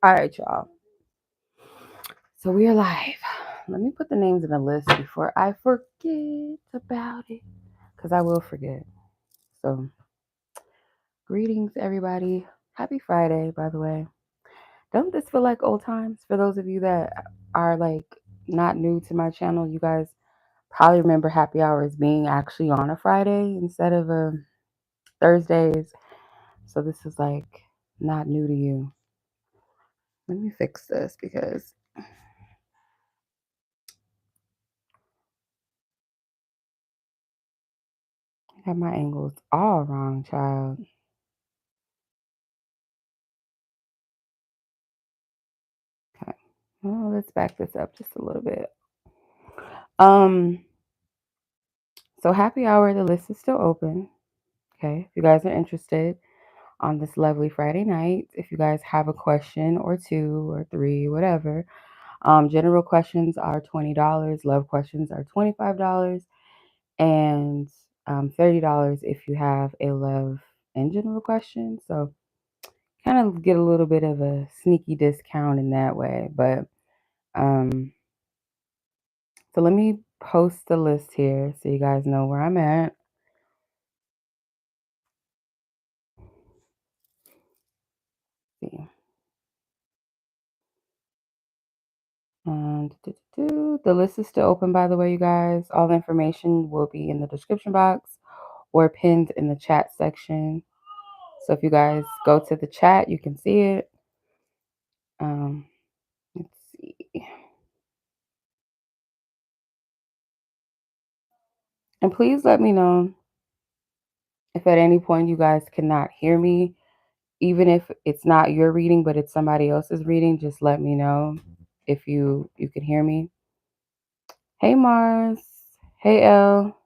All right, y'all. So we are live. Let me put the names in the list before I forget about it, because I will forget. So, greetings, everybody. Happy Friday, by the way. Don't this feel like old times? For those of you that are like not new to my channel, you guys probably remember happy hours being actually on a Friday instead of Thursdays. So this is like not new to you. Let me fix this because I got my angles all wrong, child. Okay. Well, let's back this up just a little bit. So happy hour, the list is still open. Okay. If you guys are interested on this lovely Friday night, if you guys have a question or two or three, whatever, general questions are $20. Love questions are $25. And $30 if you have a love and general question. So kind of get a little bit of a sneaky discount in that way. But so let me post the list here so you guys know where I'm at. Let's see. The list is still open, by the way, you guys. All the information will be in the description box or pinned in the chat section. So if you guys go to the chat, you can see it. Let's see. And please let me know if at any point you guys cannot hear me. Even if it's not your reading, but it's somebody else's reading, just let me know if you can hear me. Hey, Mars. Hey, L.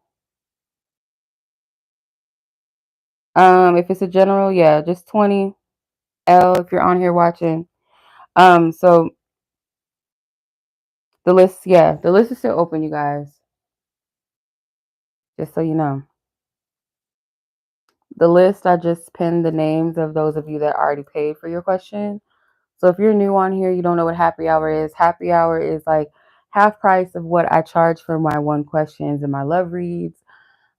If it's a general, yeah, just 20. L, if you're on here watching. So the list, yeah, the list is still open, you guys. Just so you know. The list, I just pinned the names of those of you that already paid for your question. So if you're new on here, you don't know what happy hour is. Happy hour is like half price of what I charge for my one questions and my love reads.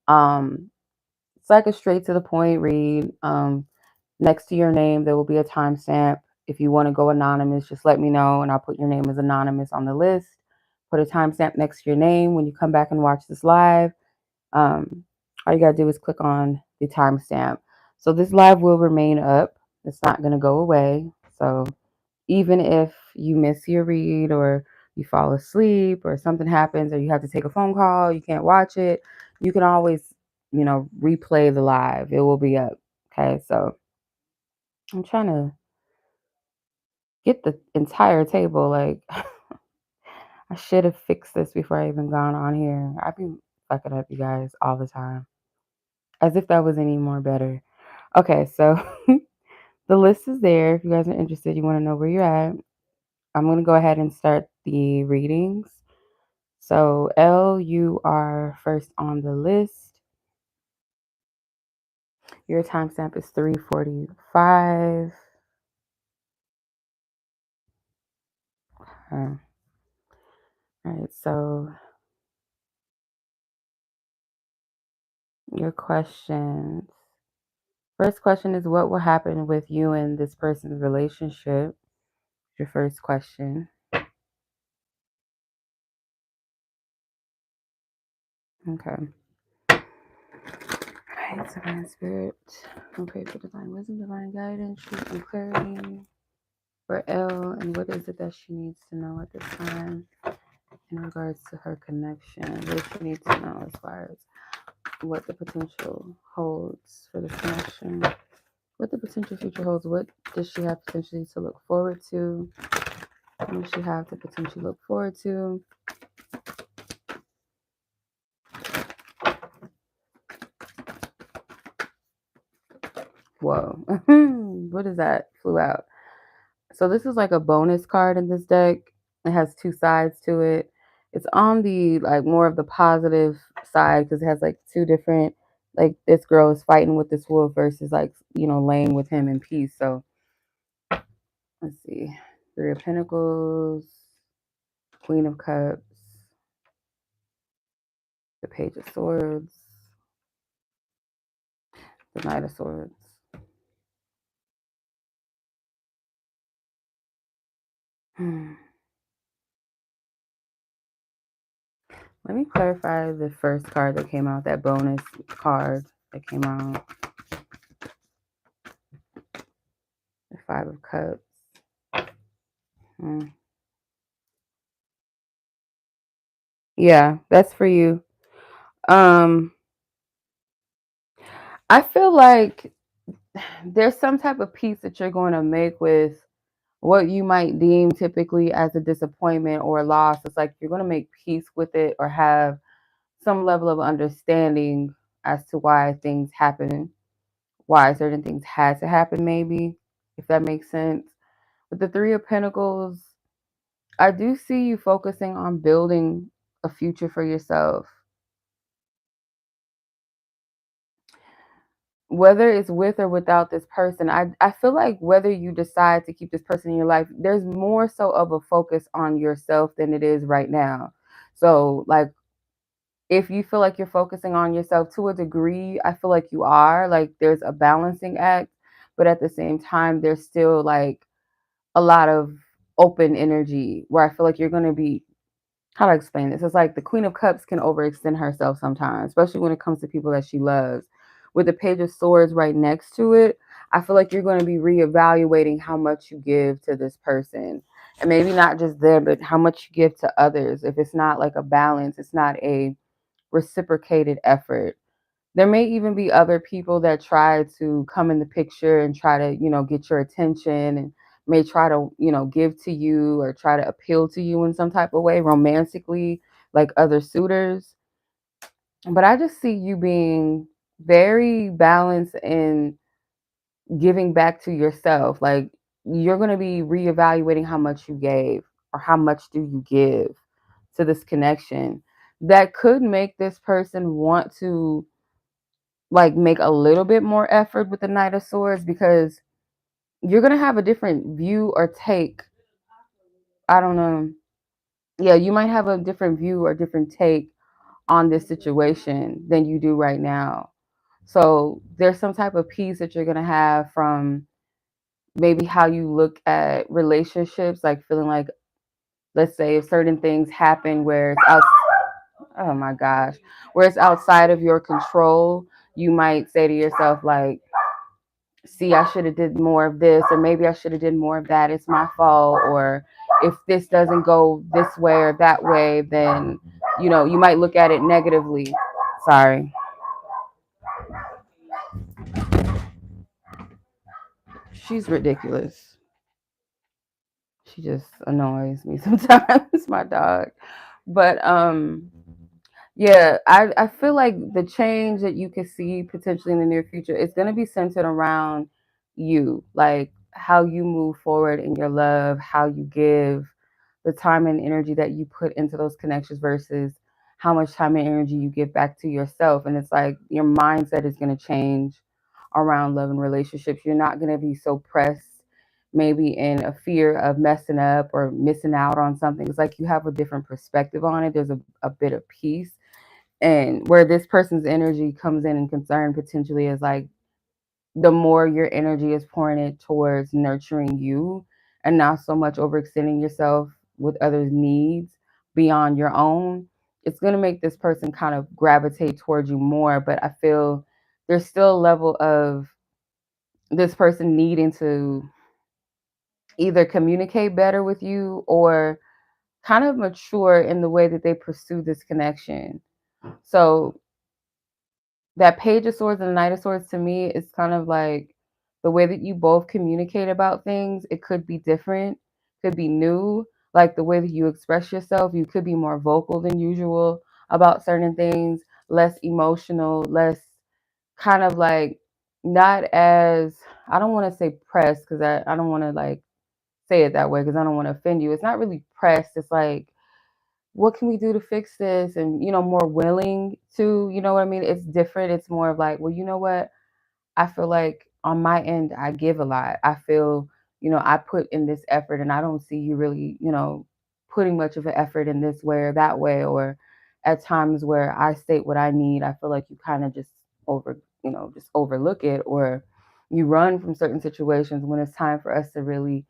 It's like a straight to the point read. Next to your name, there will be a timestamp. If you want to go anonymous, just let me know and I'll put your name as anonymous on the list. Put a timestamp next to your name when you come back and watch this live. All you got to do is click on the timestamp. So this live will remain up. It's not going to go away. So even if you miss your read or you fall asleep or something happens or you have to take a phone call, you can't watch it, you can always, replay the live. It will be up. Okay, so I'm trying to get the entire table. Like, I should have fixed this before I even gone on here. I be fucking up, you guys, all the time. As if that was any more better. Okay, so the list is there. If you guys are interested, you want to know where you're at. I'm going to go ahead and start the readings. So, L, you are first on the list. Your timestamp is 3:45. All right, so your questions. First question is, what will happen with you and this person's relationship? Your first question. Okay. All right, Divine Spirit. I'll pray for divine wisdom, divine guidance, truth, and clarity for L. And what is it that she needs to know at this time in regards to her connection? What does she need to know as far as what the potential holds for this connection? What the potential future holds? What does she have potentially to look forward to? What does she have to potentially look forward to? Whoa. What is that? Flew out. So this is like a bonus card in this deck. It has two sides to it. It's on the like more of the positive side because it has like two different, like this girl is fighting with this wolf versus like, laying with him in peace. So let's see. Three of Pentacles, Queen of Cups, the Page of Swords, the Knight of Swords. Let me clarify the first card that came out, that bonus card that came out. The Five of Cups. Yeah, that's for you. I feel like there's some type of peace that you're going to make with what you might deem typically as a disappointment or a loss. It's like you're going to make peace with it or have some level of understanding as to why things happen, why certain things had to happen, maybe, if that makes sense. With the Three of Pentacles, I do see you focusing on building a future for yourself. Whether it's with or without this person, I feel like whether you decide to keep this person in your life, there's more so of a focus on yourself than it is right now. So, like, if you feel like you're focusing on yourself to a degree, I feel like you are. Like, there's a balancing act, but at the same time, there's still like a lot of open energy where I feel like you're going to be, how do I explain this? It's like the Queen of Cups can overextend herself sometimes, especially when it comes to people that she loves. With the Page of Swords right next to it, I feel like you're going to be reevaluating how much you give to this person. And maybe not just them, but how much you give to others. If it's not like a balance, it's not a reciprocated effort. There may even be other people that try to come in the picture and try to, get your attention and may try to, give to you or try to appeal to you in some type of way romantically, like other suitors. But I just see you being very balanced in giving back to yourself. Like, you're going to be reevaluating how much you gave or how much do you give to this connection. That could make this person want to like make a little bit more effort with the Knight of Swords, because you're going to have a different view or take. I don't know. Yeah, you might have a different view or different take on this situation than you do right now. So there's some type of peace that you're going to have from maybe how you look at relationships, like feeling like, let's say if certain things happen where it's out, oh my gosh, where it's outside of your control, you might say to yourself like, see, I should have did more of this, or maybe I should have did more of that. It's my fault. Or if this doesn't go this way or that way, then, you might look at it negatively. Sorry. She's ridiculous. She just annoys me sometimes, my dog. But yeah, I feel like the change that you can see potentially in the near future is going to be centered around you, like how you move forward in your love, how you give, the time and energy that you put into those connections versus how much time and energy you give back to yourself. And it's like your mindset is going to change around love and relationships. You're not going to be so pressed maybe in a fear of messing up or missing out on something. It's like you have a different perspective on it. There's a bit of peace. And where this person's energy comes in and concern potentially is like the more your energy is pouring it towards nurturing you and not so much overextending yourself with others' needs beyond your own, it's going to make this person kind of gravitate towards you more. But I feel there's still a level of this person needing to either communicate better with you or kind of mature in the way that they pursue this connection. So that Page of Swords and the Knight of Swords, to me, is kind of like the way that you both communicate about things. It could be different, could be new. Like the way that you express yourself, you could be more vocal than usual about certain things, less emotional, less kind of like not as, I don't want to say pressed, because I don't want to like say it that way because I don't want to offend you. It's not really pressed. It's like, what can we do to fix this? And, more willing to, you know what I mean? It's different. It's more of like, well, you know what? I feel like on my end, I give a lot. I feel I put in this effort and I don't see you really, putting much of an effort in this way or that way. Or at times where I state what I need, I feel like you kind of just just overlook it, or you run from certain situations when it's time for us to really,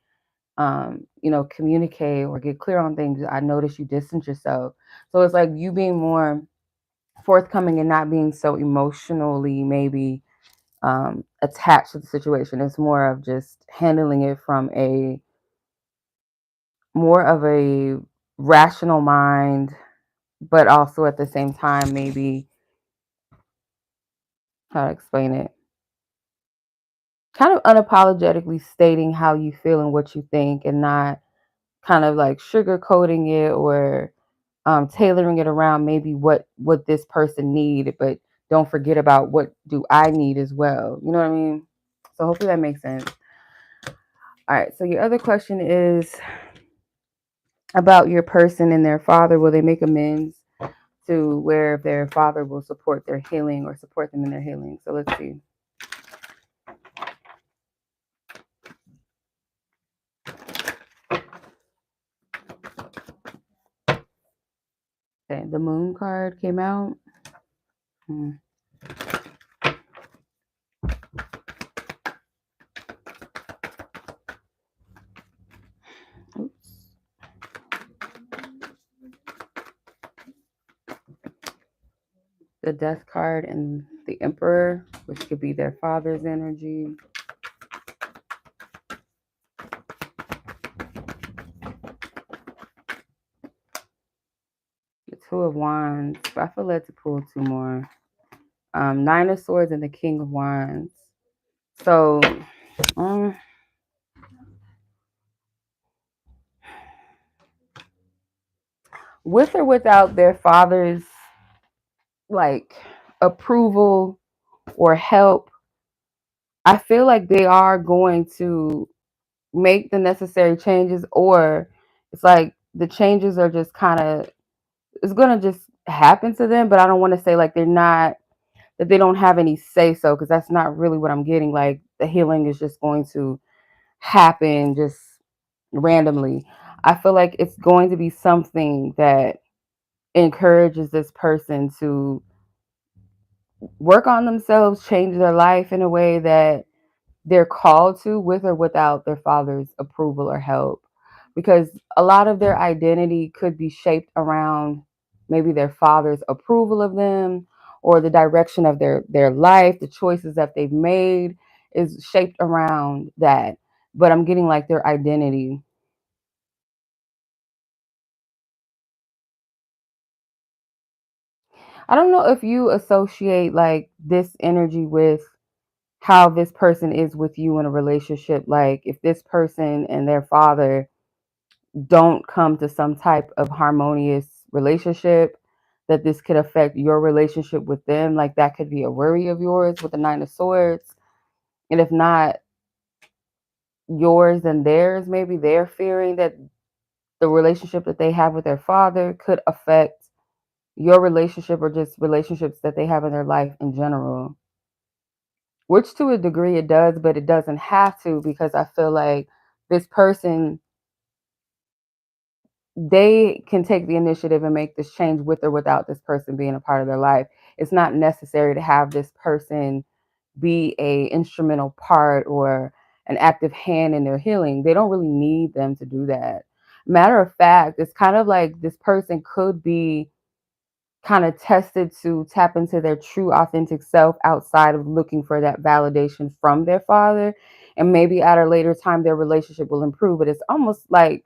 communicate or get clear on things. I notice you distance yourself. So it's like you being more forthcoming and not being so emotionally maybe attached to the situation. It's more of just handling it from a more of a rational mind, but also at the same time, maybe how to explain it, kind of unapologetically stating how you feel and what you think, and not kind of like sugarcoating it or tailoring it around maybe what this person need, but don't forget about what do I need as well. You know what I mean? So hopefully that makes sense. All right. So your other question is about your person and their father. Will they make amends to where their father will support their healing or support them in their healing? So let's see. Okay, the moon card came out. Oops. The death card and the emperor, which could be their father's energy. The two of wands. I feel led to pull two more. Nine of swords and the king of wands. So with or without their father's like approval or help, I feel like they are going to make the necessary changes, or it's like the changes are just kind of, it's going to just happen to them. But I don't want to say like they're not, that they don't have any say so, because that's not really what I'm getting. Like the healing is just going to happen just randomly. I feel like it's going to be something that encourages this person to work on themselves, change their life in a way that they're called to, with or without their father's approval or help. Because a lot of their identity could be shaped around maybe their father's approval of them, or the direction of their life, the choices that they've made is shaped around that. But I'm getting like their identity. I don't know if you associate like this energy with how this person is with you in a relationship. Like if this person and their father don't come to some type of harmonious relationship, that this could affect your relationship with them. Like that could be a worry of yours with the nine of swords. And if not yours and theirs, maybe they're fearing that the relationship that they have with their father could affect your relationship, or just relationships that they have in their life in general. Which to a degree it does, but it doesn't have to, because I feel like this person, they can take the initiative and make this change with or without this person being a part of their life. It's not necessary to have this person be a instrumental part or an active hand in their healing. They don't really need them to do that. Matter of fact, it's kind of like this person could be kind of tested to tap into their true authentic self outside of looking for that validation from their father. And maybe at a later time their relationship will improve. But it's almost like,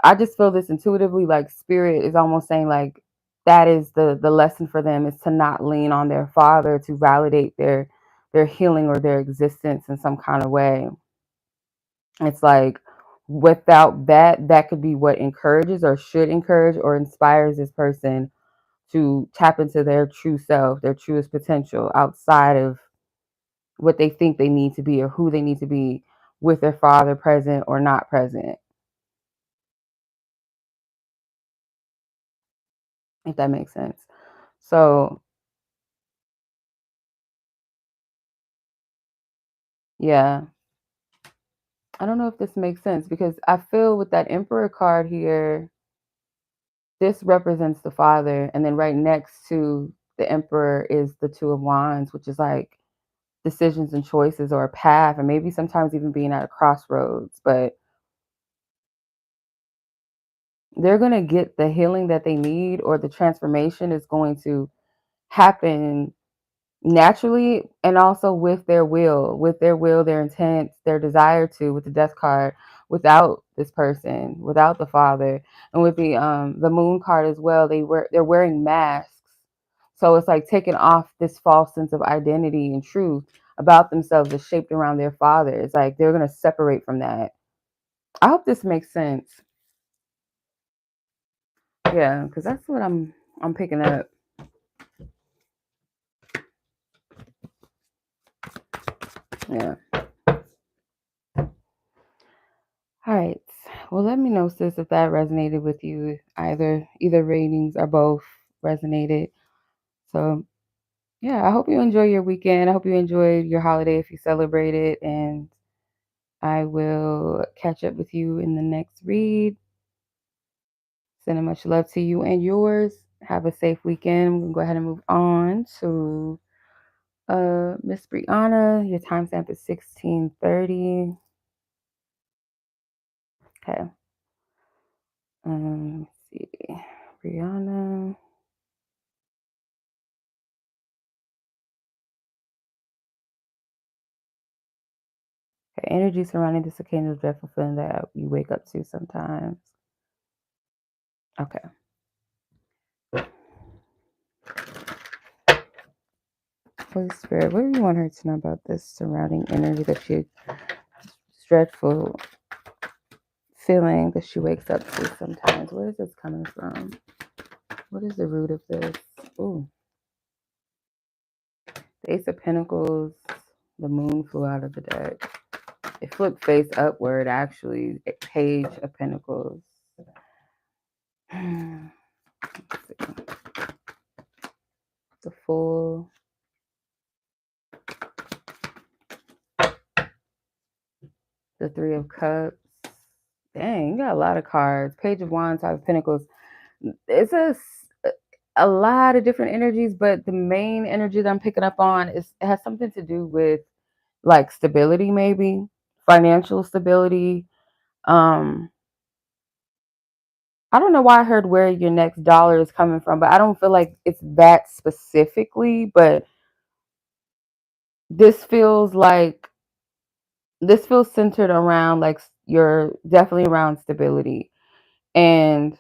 I just feel this intuitively, like spirit is almost saying like that is the lesson for them, is to not lean on their father to validate their healing or their existence in some kind of way. It's like without that, that could be what encourages or should encourage or inspires this person to tap into their true self, their truest potential outside of what they think they need to be or who they need to be with their father present or not present, if that makes sense. So, yeah. I don't know if this makes sense because I feel with that Emperor card here, this represents the father, and then right next to the Emperor is the Two of Wands, which is like decisions and choices or a path, and maybe sometimes even being at a crossroads. But they're going to get the healing that they need, or the transformation is going to happen naturally, and also with their will, their intent, their desire to, with the Death card, without this person, without the father. And with the Moon card as well, they're wearing masks, so it's like taking off this false sense of identity and truth about themselves that's shaped around their father. It's like they're going to separate from that. I hope this makes sense. Yeah, because that's what I'm picking up. Yeah. All right. Well, let me know, sis, if that resonated with you. Either readings or both resonated. So yeah, I hope you enjoy your weekend. I hope you enjoyed your holiday if you celebrate it. And I will catch up with you in the next read. Sending much love to you and yours. Have a safe weekend. I'm gonna go ahead and move on to Miss Breyonna. Your timestamp is 16:30. Okay. Let's see. Breyonna. Okay, energy surrounding this occasion of dreadful feeling that you wake up to sometimes. Okay. Holy Spirit, what do you want her to know about this surrounding energy that she, dreadful feeling that she wakes up to sometimes? Where is this coming from? What is the root of this? Ooh. The Ace of Pentacles, the Moon flew out of the deck. It flipped face upward, actually. Page of Pentacles. The Fool. The Three of Cups. Dang, you got a lot of cards. Page of Wands, Five of Pentacles. It's a lot of different energies, but the main energy that I'm picking up on it has something to do with like stability, maybe financial stability. I don't know why I heard where your next dollar is coming from, but I don't feel like it's that specifically. But this feels like this feels centered around like you're definitely around stability, and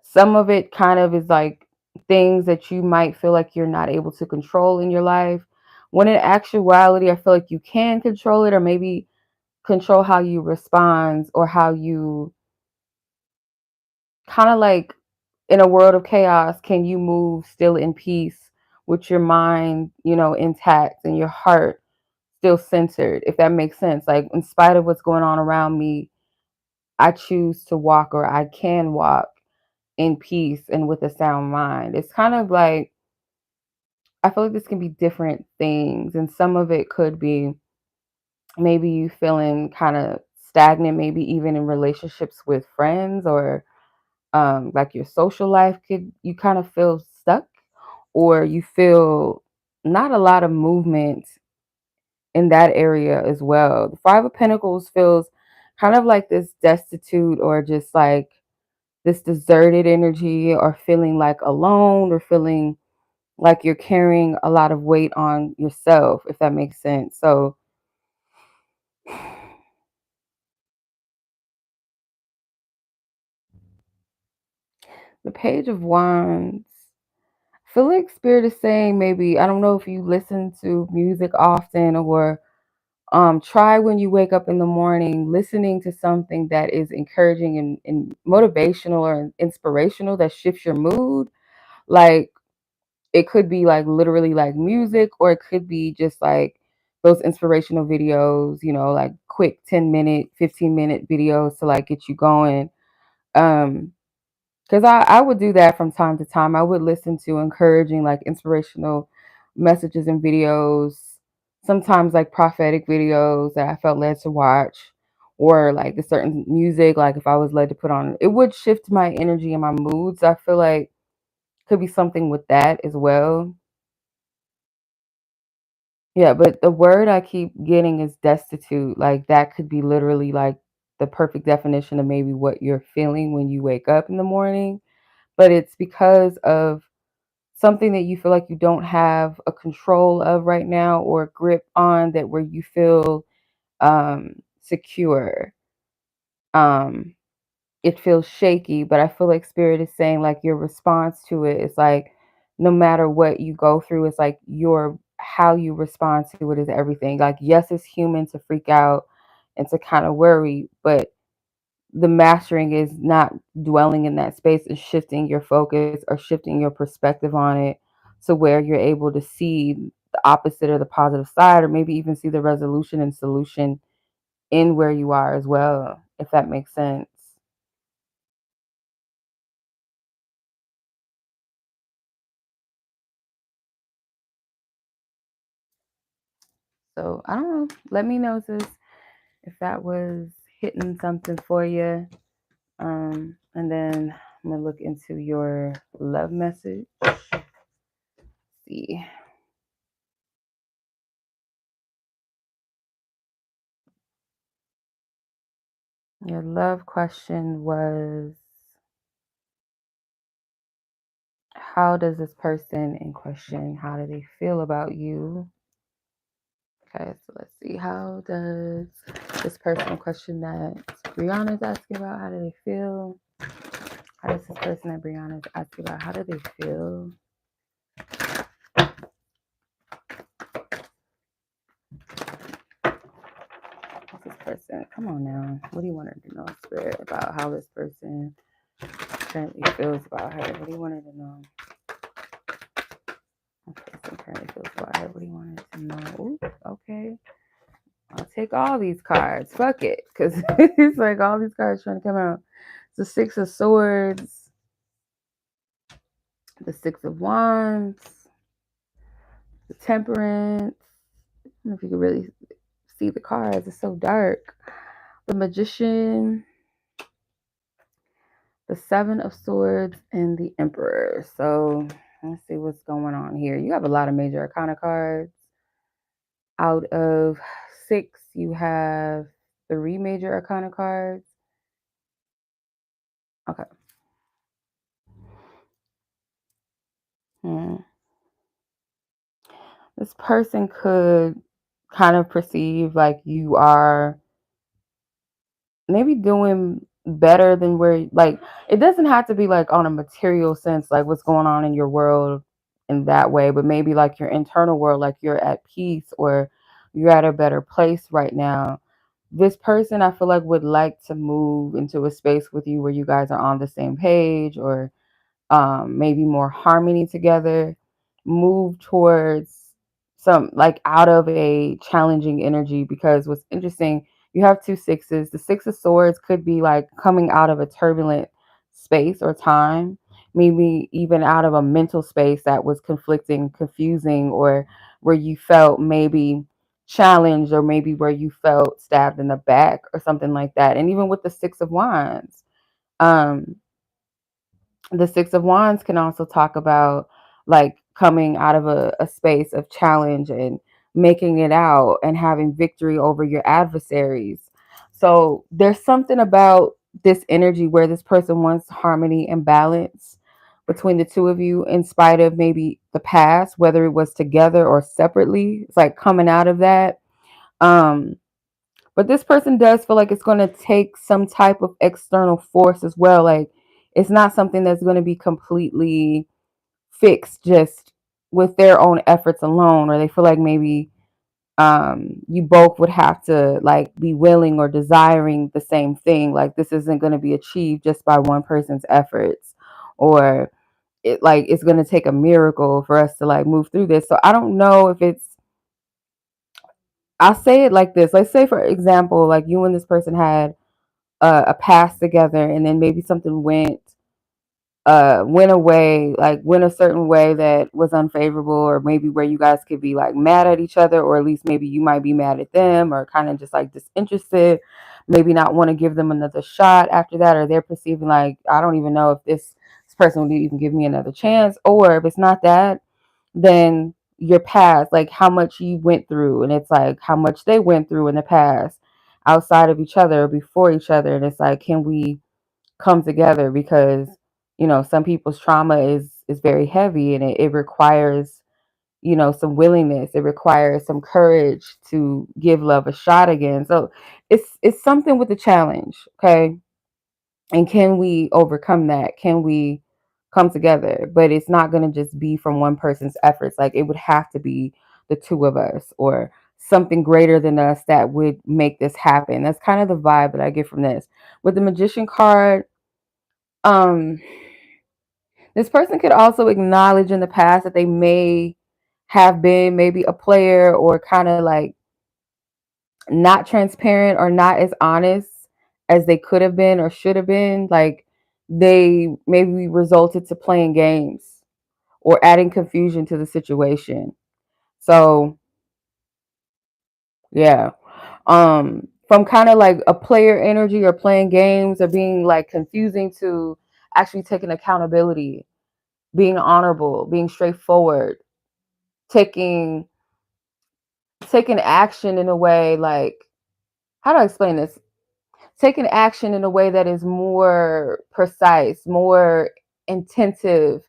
some of it kind of is like things that you might feel like you're not able to control in your life, when in actuality I feel like you can control it, or maybe control how you respond, or how you kind of like, in a world of chaos, can you move still in peace with your mind, intact, and your heart still centered, if that makes sense. Like, in spite of what's going on around me, I choose to walk, or I can walk in peace and with a sound mind. It's kind of like, I feel like this can be different things, and some of it could be maybe you feeling kind of stagnant, maybe even in relationships with friends, or like your social life, could you kind of feel stuck, or you feel not a lot of movement in that area as well. The Five of Pentacles feels kind of like this destitute, or just like this deserted energy, or feeling like alone, or feeling like you're carrying a lot of weight on yourself, if that makes sense. So the Page of Wands, I feel like Spirit is saying, maybe, I don't know if you listen to music often, or try when you wake up in the morning listening to something that is encouraging and motivational or inspirational, that shifts your mood. Like, it could be like literally like music, or it could be just like those inspirational videos, like quick 10-minute, 15-minute videos to like get you going. Because I would do that from time to time. I would listen to encouraging, like inspirational messages and videos, sometimes like prophetic videos that I felt led to watch, or like the certain music, like if I was led to put on, it would shift my energy and my moods. I feel like could be something with that as well. Yeah, but the word I keep getting is destitute. Like that could be literally like the perfect definition of maybe what you're feeling when you wake up in the morning. But it's because of something that you feel like you don't have a control of right now or a grip on, that where you feel secure. Um it feels shaky, but I feel like spirit is saying like your response to it is like no matter what you go through, it's like your how you respond to it is everything. Like yes, it's human to freak out and to kind of worry, but the mastering is not dwelling in that space and shifting your focus or shifting your perspective on it to where you're able to see the opposite or the positive side, or maybe even see the resolution and solution in where you are as well, if that makes sense. So I don't know. Let me know, sis, if that was hitting something for you. And then I'm gonna look into your love message. See, your love question was, how does this person in question, how do they feel about you? Okay, so let's see. How does this person in question that Breyonna is asking about, how do they feel? How does this person that Breyonna is asking about, how do they feel? What's this person? Come on now. What do you want her to know, Spirit, about how this person currently feels about her? What do you want her to know? This person currently feels about her. What do you want her to know? Ooh, okay. I'll take all these cards. Fuck it. Because it's like all these cards trying to come out. The Six of Swords, the Six of Wands, the Temperance. I don't know if you can really see the cards. It's so dark. The Magician, the Seven of Swords, and the Emperor. So let's see what's going on here. You have a lot of major arcana cards. Out of 6, you have 3 major arcana cards. Okay. This person could kind of perceive like you are maybe doing better than where, like, it doesn't have to be like on a material sense, like what's going on in your world in that way, but maybe like your internal world, like you're at peace or you're at a better place right now. This person, I feel like, would like to move into a space with you where you guys are on the same page, or maybe more harmony together, move towards some like out of a challenging energy. Because what's interesting, you have 2 sixes. The Six of Swords could be like coming out of a turbulent space or time, maybe even out of a mental space that was conflicting, confusing, or where you felt maybe challenged, or maybe where you felt stabbed in the back or something like that. And even with the Six of Wands, um the Six of Wands can also talk about like coming out of a space of challenge and making it out and having victory over your adversaries. So there's something about this energy where this person wants harmony and balance between the two of you, in spite of maybe the past, whether it was together or separately. It's like coming out of that. Um, but this person does feel like it's going to take some type of external force as well. Like it's not something that's going to be completely fixed just with their own efforts alone, or they feel like maybe you both would have to like be willing or desiring the same thing. Like this isn't going to be achieved just by one person's efforts, or it like it's going to take a miracle for us to like move through this. So I don't know if it's, I'll say it like this. Let's say, for example, like you and this person had a past together, and then maybe something went away, like went a certain way that was unfavorable, or maybe where you guys could be like mad at each other, or at least maybe you might be mad at them, or kind of just like disinterested. maybe not want to give them another shot after that, or they're perceiving like, I don't even know if this person would even give me another chance. Or if it's not that, then your past, like how much you went through, and it's like how much they went through in the past outside of each other, before each other, and it's like, can we come together? Because some people's trauma is very heavy, and it requires some willingness. It requires some courage to give love a shot again. So it's something with the challenge, okay? And can we overcome that? Can we come together? But it's not going to just be from one person's efforts. Like, it would have to be the two of us, or something greater than us that would make this happen. That's kind of the vibe that I get from this. With the Magician card, um this person could also acknowledge in the past that they may have been maybe a player, or kind of like not transparent, or not as honest as they could have been or should have been. Like, they maybe resulted to playing games or adding confusion to the situation. So yeah, from kind of like a player energy, or playing games, or being like confusing, to actually taking accountability, being honorable, being straightforward, taking action in a way, like, how do I explain this? Taking action in a way that is more precise, more intensive,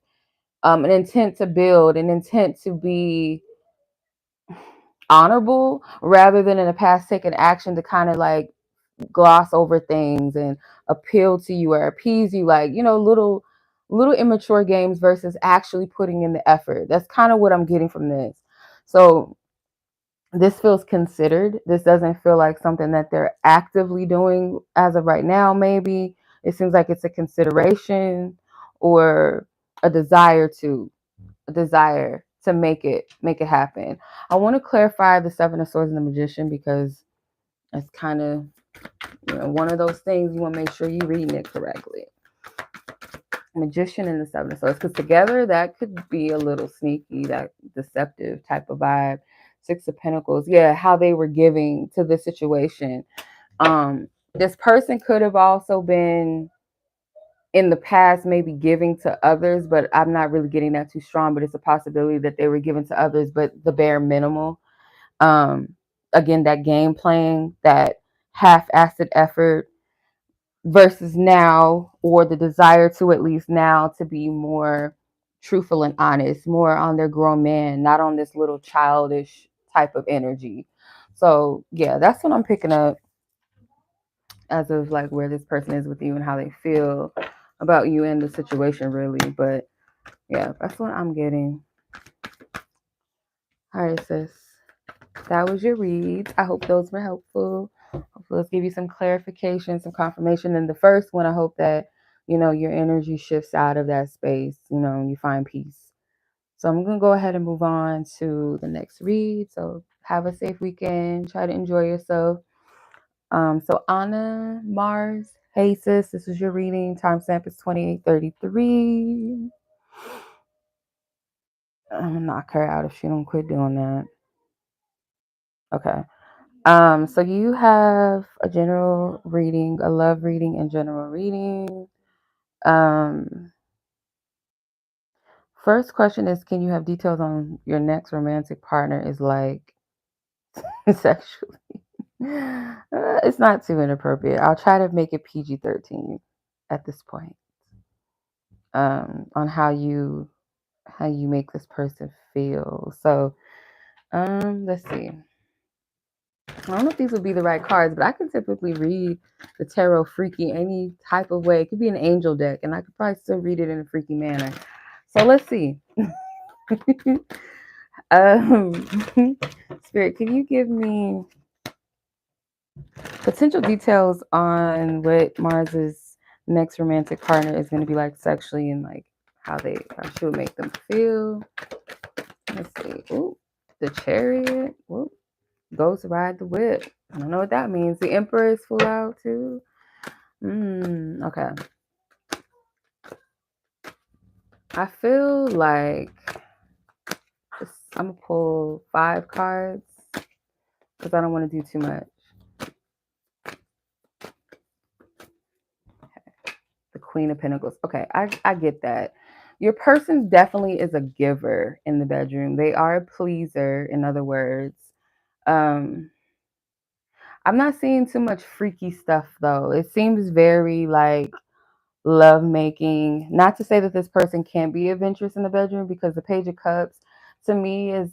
an intent to build, an intent to be honorable, rather than in the past taking action to kind of like gloss over things and appeal to you or appease you, like, little immature games versus actually putting in the effort. That's kind of what I'm getting from this. So this feels considered. This doesn't feel like something that they're actively doing as of right now. Maybe it seems like it's a consideration, or a desire to make it happen. I want to clarify the Seven of Swords and the Magician, because it's kind of one of those things you want to make sure you're reading it correctly. Magician and the Seven of Swords, because together that could be a little sneaky, that deceptive type of vibe. Six of Pentacles, yeah, how they were giving to the situation. This person could have also been in the past maybe giving to others, but I'm not really getting that too strong. But it's a possibility that they were giving to others, but the bare minimal. Again, that game playing, that half-assed effort, versus now, or the desire to, at least now, to be more truthful and honest, more on their grown man, not on this little childish type of energy. So yeah, that's what I'm picking up as of like where this person is with you and how they feel about you and the situation, really. But yeah, that's what I'm getting. All right, sis, that was your read. I hope those were helpful. Hopefully, let's give you some clarification, some confirmation. In the first one, I hope that your energy shifts out of that space. You find peace. So I'm gonna go ahead and move on to the next read. So have a safe weekend. Try to enjoy yourself. So Anna, Mars, hey sis, this is your reading. Timestamp is 28:33. I'm gonna knock her out if she don't quit doing that. Okay. So you have a general reading, a love reading, and general reading. First question is, can you have details on your next romantic partner is like sexually? It's not too inappropriate. I'll try to make it PG-13 at this point. On how you make this person feel. So, let's see. I don't know if these would be the right cards, but I can typically read the tarot freaky any type of way. It could be an angel deck, and I could probably still read it in a freaky manner. So let's see. Spirit, can you give me potential details on what Mars's next romantic partner is going to be like sexually, and like how she would make them feel? Let's see. Ooh, the Chariot. Ooh, Ghost ride the whip. I don't know what that means. The Emperor is full out too. Okay. I feel like I'm gonna pull 5 cards because I don't want to do too much. Queen of Pentacles. Okay, I get that. Your person definitely is a giver in the bedroom. They are a pleaser, in other words. Um, I'm not seeing too much freaky stuff though. It seems very like love making. Not to say that this person can't be adventurous in the bedroom, because the Page of Cups to me is,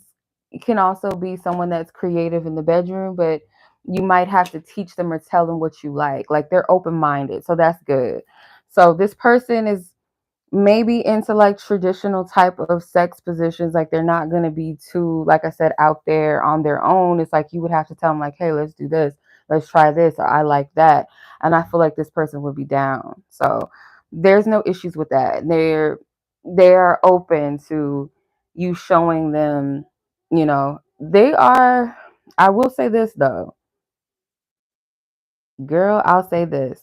it can also be someone that's creative in the bedroom, but you might have to teach them or tell them what you like. Like they're open minded, so that's good. So this person is maybe into like traditional type of sex positions. Like they're not going to be too, like I said, out there on their own. It's like you would have to tell them like, hey, let's do this, let's try this, or I like that. And I feel like this person would be down. So there's no issues with that. They're open to you showing them, they are. I will say this though, girl, I'll say this.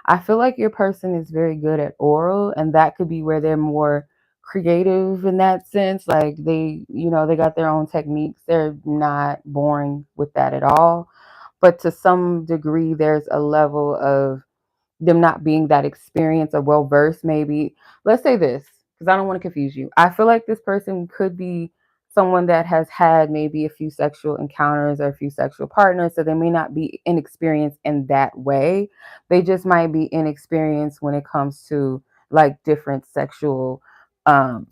I feel like your person is very good at oral, and that could be where they're more creative in that sense. Like they got their own techniques. They're not boring with that at all. But to some degree, there's a level of them not being that experienced or well versed. Maybe let's say this, because I don't want to confuse you. I feel like this person could be someone that has had maybe a few sexual encounters or a few sexual partners, so they may not be inexperienced in that way. They just might be inexperienced when it comes to like different sexual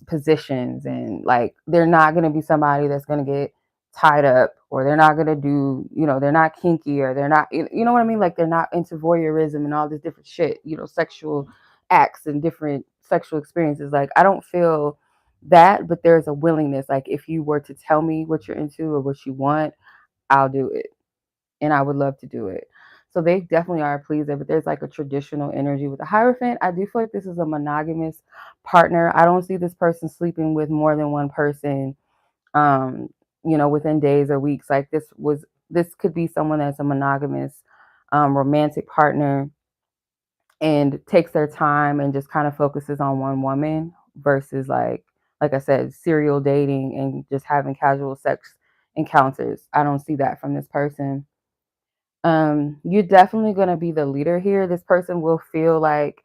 positions, and like they're not going to be somebody that's going to get tied up, or they're not going to do, they're not kinky, or they're not, you know what I mean, like they're not into voyeurism and all this different shit, sexual acts and different sexual experiences. Like I don't feel that, but there's a willingness. Like if you were to tell me what you're into or what you want, I'll do it, and I would love to do it. So they definitely are a pleaser, but there's like a traditional energy with the Hierophant. I do feel like this is a monogamous partner. I don't see this person sleeping with more than one person, um, within days or weeks. Like this could be someone that's a monogamous, romantic partner, and takes their time and just kind of focuses on one woman versus like I said, serial dating and just having casual sex encounters. I don't see that from this person. You're definitely going to be the leader here. This person will feel like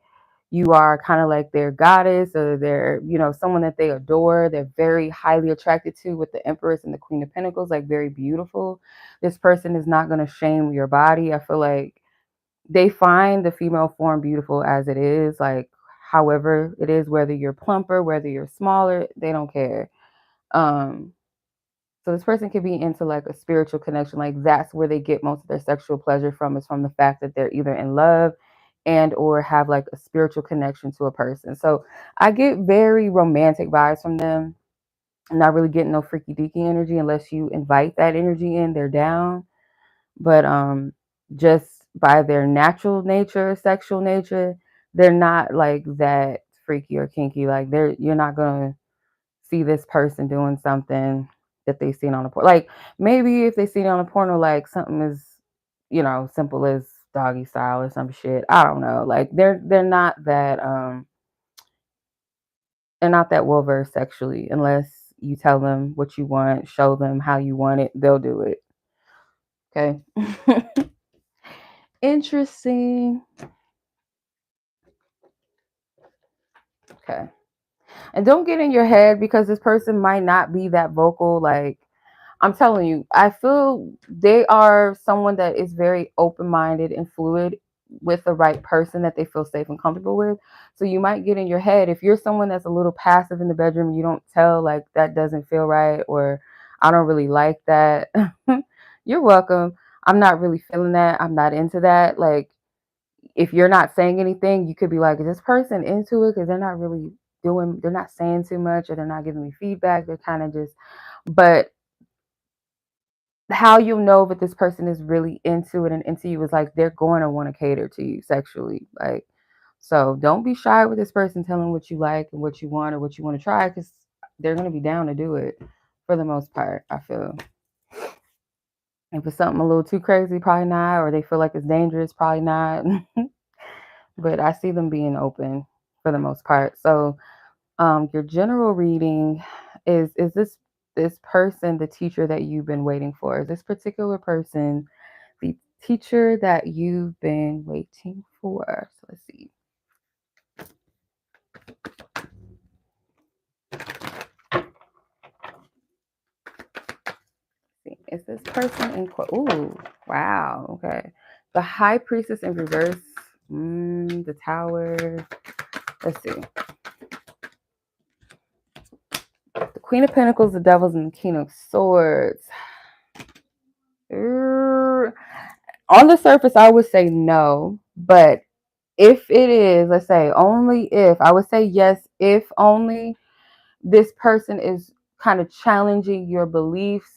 you are kind of like their goddess, or they're, someone that they adore. They're very highly attracted to, with the Empress and the Queen of Pentacles, like very beautiful. This person is not going to shame your body. I feel like they find the female form beautiful as it is, like however it is, whether you're plumper, whether you're smaller, they don't care. Um, so this person could be into like a spiritual connection. Like that's where they get most of their sexual pleasure from, is from the fact that they're either in love and or have like a spiritual connection to a person. So I get very romantic vibes from them. I'm not really getting no freaky deaky energy unless you invite that energy in, they're down. But just by their natural nature, sexual nature, they're not like that freaky or kinky. Like you're not gonna see this person doing something that they seen on a porno. Like maybe if they seen it on a porno, like something as simple as doggy style or some shit. I don't know. Like they're not that they're not that well versed sexually unless you tell them what you want, show them how you want it, they'll do it. Okay. Interesting. Okay. And don't get in your head, because this person might not be that vocal. Like I'm telling you, I feel they are someone that is very open-minded and fluid with the right person that they feel safe and comfortable with. So you might get in your head, if you're someone that's a little passive in the bedroom, you don't tell like that doesn't feel right, or I don't really like that. You're welcome. I'm not really feeling that. I'm not into that. Like if you're not saying anything, you could be like, is this person into it? Because they're not saying too much, or they're not giving me feedback. They're kind of just, but how you'll know that this person is really into it and into you is like they're going to want to cater to you sexually. Like, so don't be shy with this person telling what you like and what you want or what you want to try, because they're going to be down to do it for the most part, I feel. If it's something a little too crazy, probably not, or they feel like it's dangerous, probably not. But I see them being open for the most part. So your general reading is this person the teacher that you've been waiting for? Is this particular person the teacher that you've been waiting for? So let's see. this person in ooh, wow, okay. The High Priestess in reverse, the Tower. Let's see. The Queen of Pentacles, the Devils, and the King of Swords. On the surface, I would say no, but if it is, let's say only if, I would say yes, if only this person is kind of challenging your beliefs,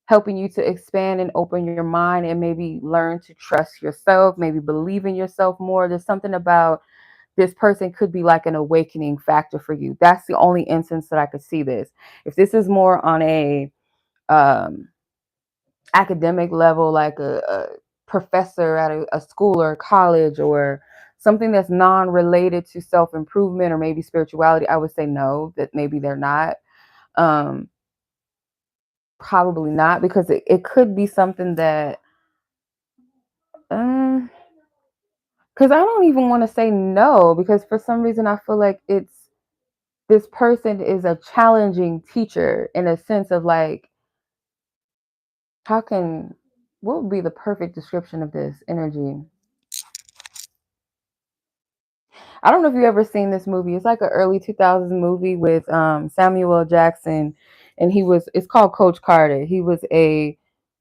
helping you to expand and open your mind and maybe learn to trust yourself, maybe believe in yourself more. There's something about this person could be like an awakening factor for you. That's the only instance that I could see this. If this is more on a academic level, like a professor at a school or college, or something that's non-related to self-improvement or maybe spirituality, I would say no, that maybe they're not. Probably not, because it could be something that because I don't even want to say no, because for some reason I feel like it's this person is a challenging teacher in a sense of like, what would be the perfect description of this energy? I don't know if you've ever seen this movie. It's like an early 2000s movie with Samuel L. Jackson, and it's called Coach Carter. He was a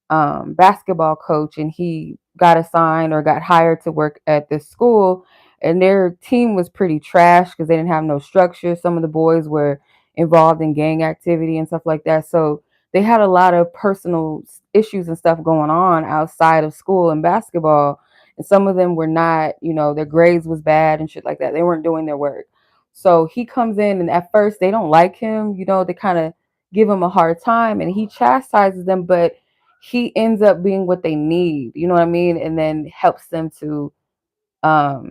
basketball coach, and he got assigned or got hired to work at this school, and their team was pretty trash because they didn't have no structure. Some of the boys were involved in gang activity and stuff like that, so they had a lot of personal issues and stuff going on outside of school and basketball, and some of them were not, their grades was bad and shit like that. They weren't doing their work. So he comes in, and at first they don't like him, they kind of give him a hard time, and he chastises them, but he ends up being what they need, you know what I mean? And then helps them to, I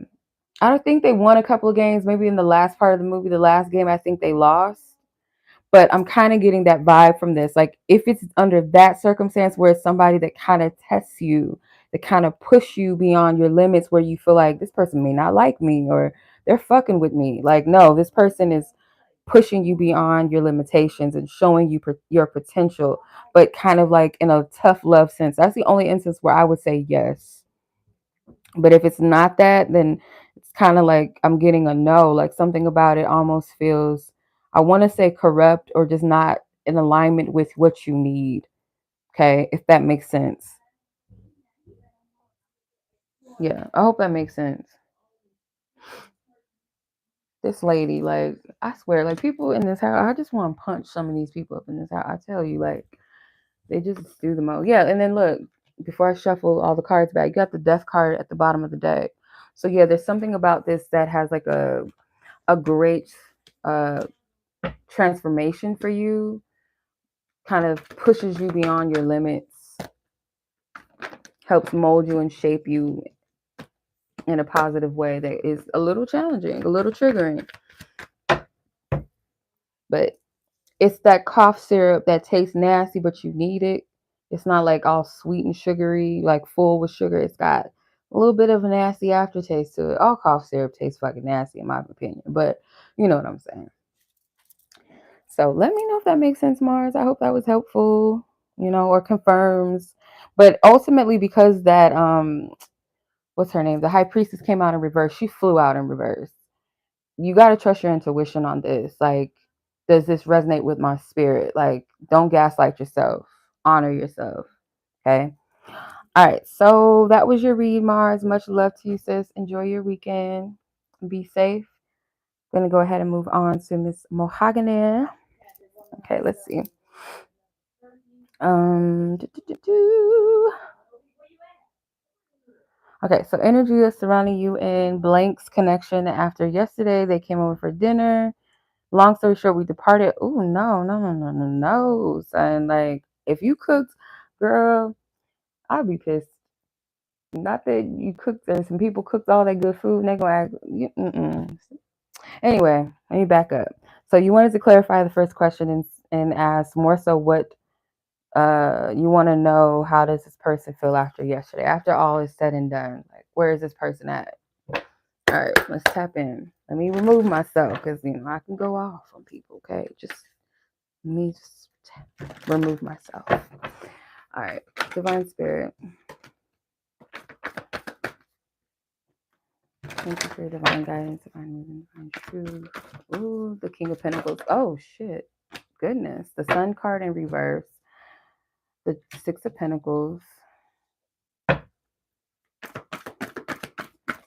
don't think they won a couple of games. Maybe in the last part of the movie, the last game, I think they lost. But I'm kind of getting that vibe from this. Like, if it's under that circumstance where it's somebody that kind of tests you, that kind of push you beyond your limits, where you feel like this person may not like me or they're fucking with me. Like, no, this person is pushing you beyond your limitations and showing you your potential, but kind of like in a tough love sense. That's the only instance where I would say yes. But if it's not that, then it's kind of like I'm getting a no. Like, something about it almost feels, I want to say corrupt, or just not in alignment with what you need. Okay, if that makes sense. Yeah, I hope that makes sense. This lady, like, I swear, like, people in this house, I just want to punch some of these people up in this house. I tell you, like, they just do the most. Yeah, and then look, before I shuffle all the cards back, you got the death card at the bottom of the deck. So yeah, there's something about this that has like a great transformation for you, kind of pushes you beyond your limits, helps mold you and shape you in a positive way that is a little challenging, a little triggering. But it's that cough syrup that tastes nasty, but you need it. It's not like all sweet and sugary, like full with sugar. It's got a little bit of a nasty aftertaste to it. All cough syrup tastes fucking nasty, in my opinion. But you know what I'm saying. So let me know if that makes sense, Mars. I hope that was helpful, or confirms. But ultimately, because that what's her name? The High Priestess came out in reverse. She flew out in reverse. You got to trust your intuition on this. Like, does this resonate with my spirit? Like, don't gaslight yourself. Honor yourself. Okay. All right. So that was your read, Mars. Much love to you, sis. Enjoy your weekend. Be safe. I'm going to go ahead and move on to Miss Mahogany. Okay. Let's see. Do, do, do, do. Okay. So energy is surrounding you in Blank's connection. After yesterday, they came over for dinner. Long story short, we departed. Oh, no, son. Like, if you cooked, girl, I'd be pissed. Not that you cooked and some people cooked all that good food and they're going to act. Anyway, let me back up. So you wanted to clarify the first question and ask more so what you want to know. How does this person feel after yesterday? After all is said and done, like, where is this person at? All right, let's tap in. Let me remove myself because, I can go off on people, okay? Let me just remove myself. All right, Divine Spirit. Thank you for your divine guidance, divine movement, divine truth. Ooh, the King of Pentacles. Oh, shit. Goodness. The Sun card in reverse. The Six of Pentacles.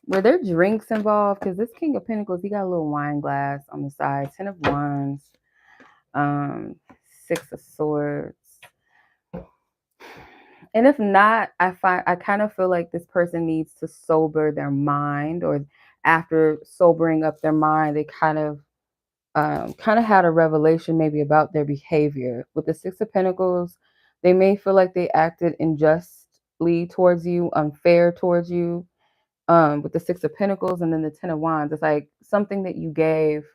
Were there drinks involved? Because this King of Pentacles, he got a little wine glass on the side. 10 of Wands. Six of Swords. And if not, I kind of feel like this person needs to sober their mind, or after sobering up their mind, they kind of had a revelation maybe about their behavior. With the Six of Pentacles, they may feel like they acted unjustly towards you, unfair towards you. With the Six of Pentacles and then the Ten of Wands, it's like something that you gave,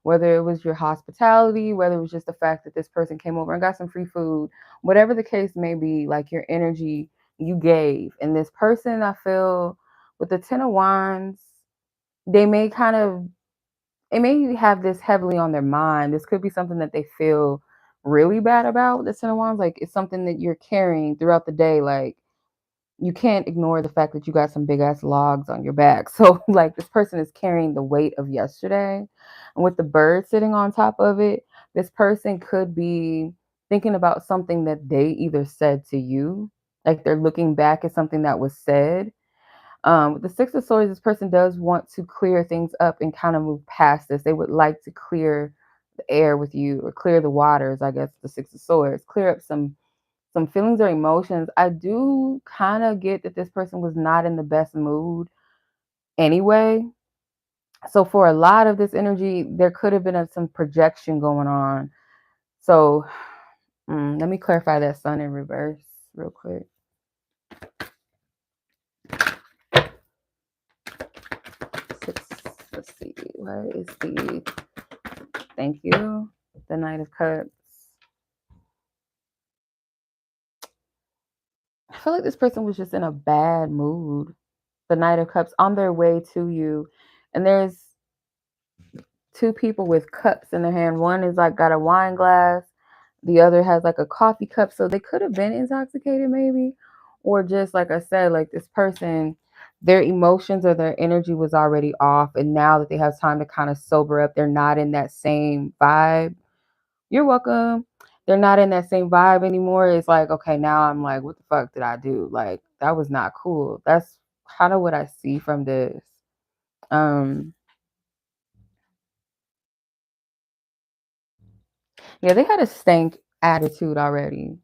whether it was your hospitality, whether it was just the fact that this person came over and got some free food, whatever the case may be, like your energy you gave. And this person, I feel, with the Ten of Wands, they may it may have this heavily on their mind. This could be something that they feel really bad about, the Ten of Wands. Like, it's something that you're carrying throughout the day. Like, you can't ignore the fact that you got some big ass logs on your back. So like, this person is carrying the weight of yesterday. And with the bird sitting on top of it, this person could be thinking about something that they either said to you. Like, they're looking back at something that was said. With the Six of Swords, this person does want to clear things up and kind of move past this. They would like to clear the air with you, or clear the waters, I guess, the Six of Swords, clear up some feelings or emotions. I do kind of get that this person was not in the best mood anyway. So for a lot of this energy, there could have been some projection going on. So let me clarify that Sun in reverse real quick. Let's see. What is thank you, the Knight of Cups. I feel like this person was just in a bad mood. The Knight of Cups on their way to you. And there's two people with cups in their hand. One is like got a wine glass. The other has like a coffee cup. So they could have been intoxicated maybe. Or just like I said, like this person, their emotions or their energy was already off. And now that they have time to kind of sober up, they're not in that same vibe. You're welcome. They're not in that same vibe anymore. It's like, okay, now I'm like, what the fuck did I do? Like, that was not cool. That's kind of what I see from this. Yeah, they had a stank attitude already.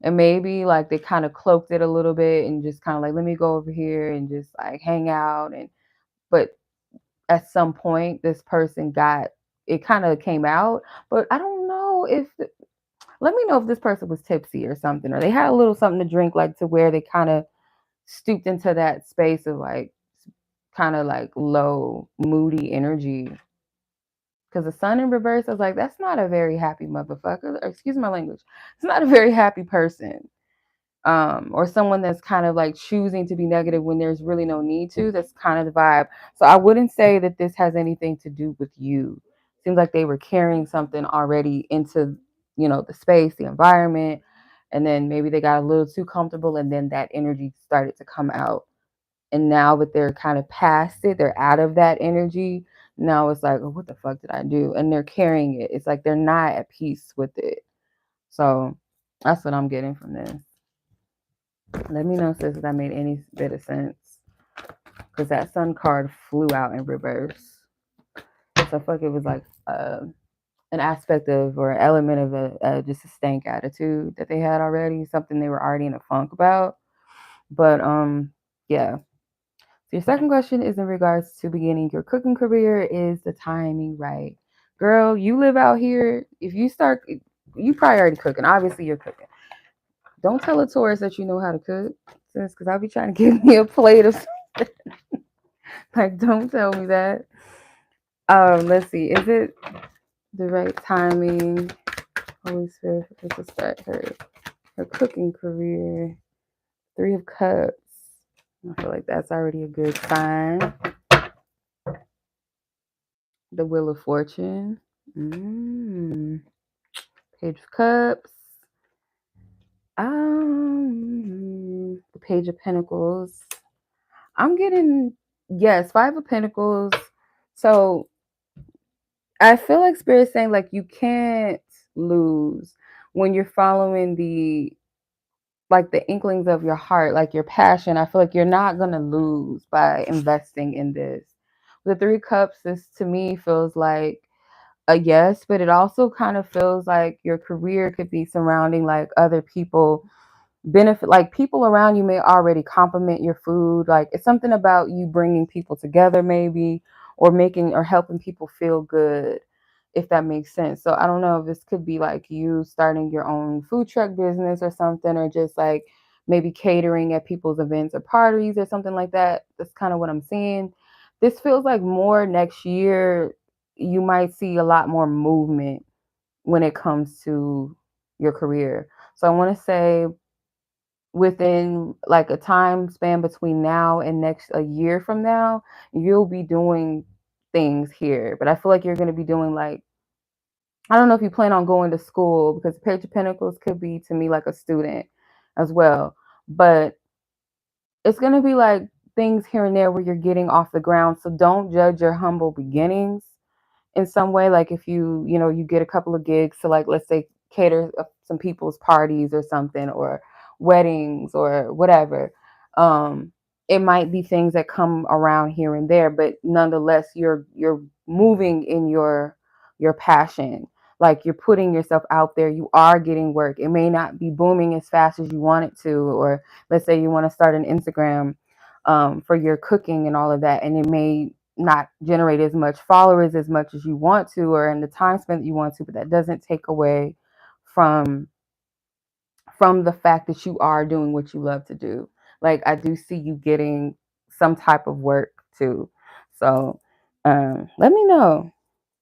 And maybe like they kind of cloaked it a little bit and just kind of like, let me go over here and just like hang out. But at some point, this person it kind of came out. But I don't know let me know if this person was tipsy or something, or they had a little something to drink, like to where they kind of stooped into that space of like kind of like low, moody energy. Because the Sun in reverse, I was like, that's not a very happy motherfucker. Or, excuse my language. It's not a very happy person. Or someone that's kind of like choosing to be negative when there's really no need to. That's kind of the vibe. So I wouldn't say that this has anything to do with you. Seems like they were carrying something already into, the space, the environment. And then maybe they got a little too comfortable, and then that energy started to come out. And now that they're kind of past it, they're out of that energy. Now it's like, oh, what the fuck did I do? And they're carrying it. It's like they're not at peace with it. So that's what I'm getting from this. Let me know, sis, if that made any bit of sense. Because that Sun card flew out in reverse. So I feel like it was like an aspect of, or an element of just a stank attitude that they had already. Something they were already in a funk about. But yeah. So your second question is in regards to beginning your cooking career. Is the timing right? Girl, you live out here. If you start, you probably already cooking. Obviously, you're cooking. Don't tell a tourist that you know how to cook, sis, because I'll be trying to give me a plate of something. Like, don't tell me that. Let's see. Is it the right timing? Holy Spirit, for her to start her cooking career. 3 of Cups. I feel like that's already a good sign. The Wheel of Fortune. Page of Cups. The Page of Pentacles. I'm getting, yes, Five of Pentacles. So I feel like Spirit's saying like you can't lose when you're following the inklings of your heart, like your passion. I feel like you're not gonna lose by investing in this. The Three Cups, this to me feels like a yes, but it also kind of feels like your career could be surrounding like other people benefit, like people around you may already compliment your food, like it's something about you bringing people together maybe, or making or helping people feel good, if that makes sense. So I don't know if this could be like you starting your own food truck business or something, or just like maybe catering at people's events or parties or something like that. That's kind of what I'm seeing. This feels like more next year you might see a lot more movement when it comes to your career. So I want to say within like a time span between now and next a year from now, you'll be doing things here. But I feel like you're going to be doing like, I don't know if you plan on going to school, because Page of Pentacles could be to me like a student as well. But it's going to be like things here and there where you're getting off the ground. So don't judge your humble beginnings in some way. Like if you get a couple of gigs to, like, let's say cater some people's parties or something, or weddings or whatever, it might be things that come around here and there, but nonetheless you're moving in your passion. Like you're putting yourself out there, you are getting work. It may not be booming as fast as you want it to, or let's say you want to start an Instagram for your cooking and all of that, and it may not generate as much followers as much as you want to, or in the time spent that you want to, but that doesn't take away from the fact that you are doing what you love to do. Like I do see you getting some type of work too. So let me know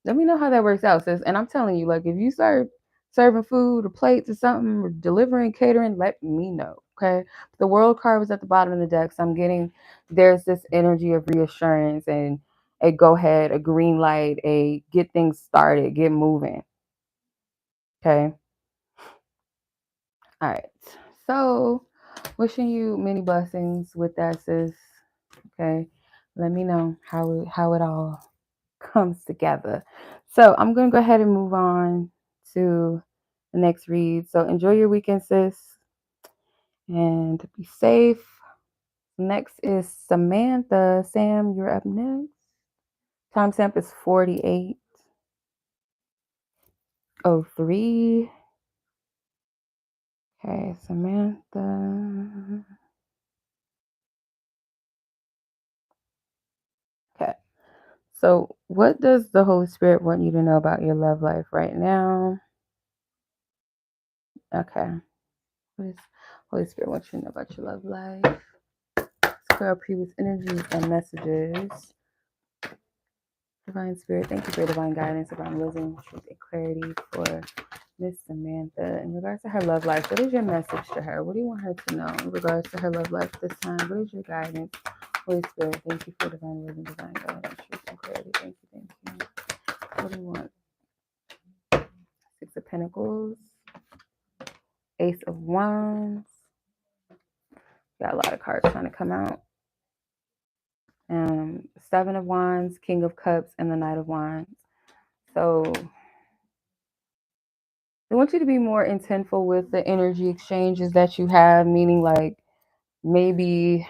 how that works out, sis. And I'm telling you, like if you start serving food or plates or something, or delivering, catering, let me know. Okay. The World card was at the bottom of the deck. So I'm getting, there's this energy of reassurance and a go ahead, a green light, a get things started, get moving. Okay. All right. So wishing you many blessings with that, sis. Okay. Let me know how it all comes together. So I'm going to go ahead and move on to the next read. So enjoy your weekend, sis, and be safe. Next is Samantha. Sam, you're up next. Timestamp is 48:03. Okay, Samantha. Okay. So what does the Holy Spirit want you to know about your love life right now? Okay. What does Holy Spirit want you to know about your love life? Let's clear our previous energies and messages. Divine Spirit, thank you for divine guidance, divine wisdom, truth, and clarity for Miss Samantha. In regards to her love life, what is your message to her? What do you want her to know in regards to her love life this time? What is your guidance? Holy Spirit, thank you for divine wisdom, divine guidance, truth, and clarity. Thank you. What do you want? Six of Pentacles, Ace of Wands. Got a lot of cards trying to come out. Seven of Wands, King of Cups, and the Knight of Wands. So I want you to be more intentful with the energy exchanges that you have, meaning like maybe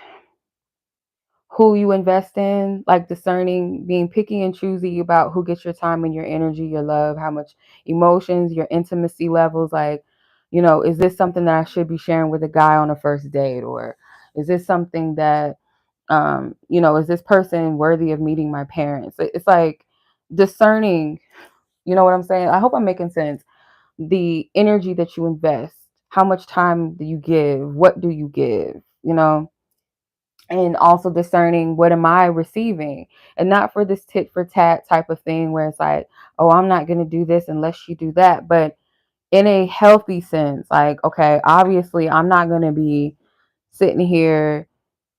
who you invest in, like discerning, being picky and choosy about who gets your time and your energy, your love, how much emotions, your intimacy levels. Like, is this something that I should be sharing with a guy on a first date? Or is this something that, is this person worthy of meeting my parents? It's like discerning, you know what I'm saying? I hope I'm making sense. The energy that you invest, how much time do you give, what do you give, and also discerning what am I receiving, and not for this tit for tat type of thing where it's like, oh, I'm not going to do this unless you do that, but in a healthy sense, like, okay, obviously I'm not going to be sitting here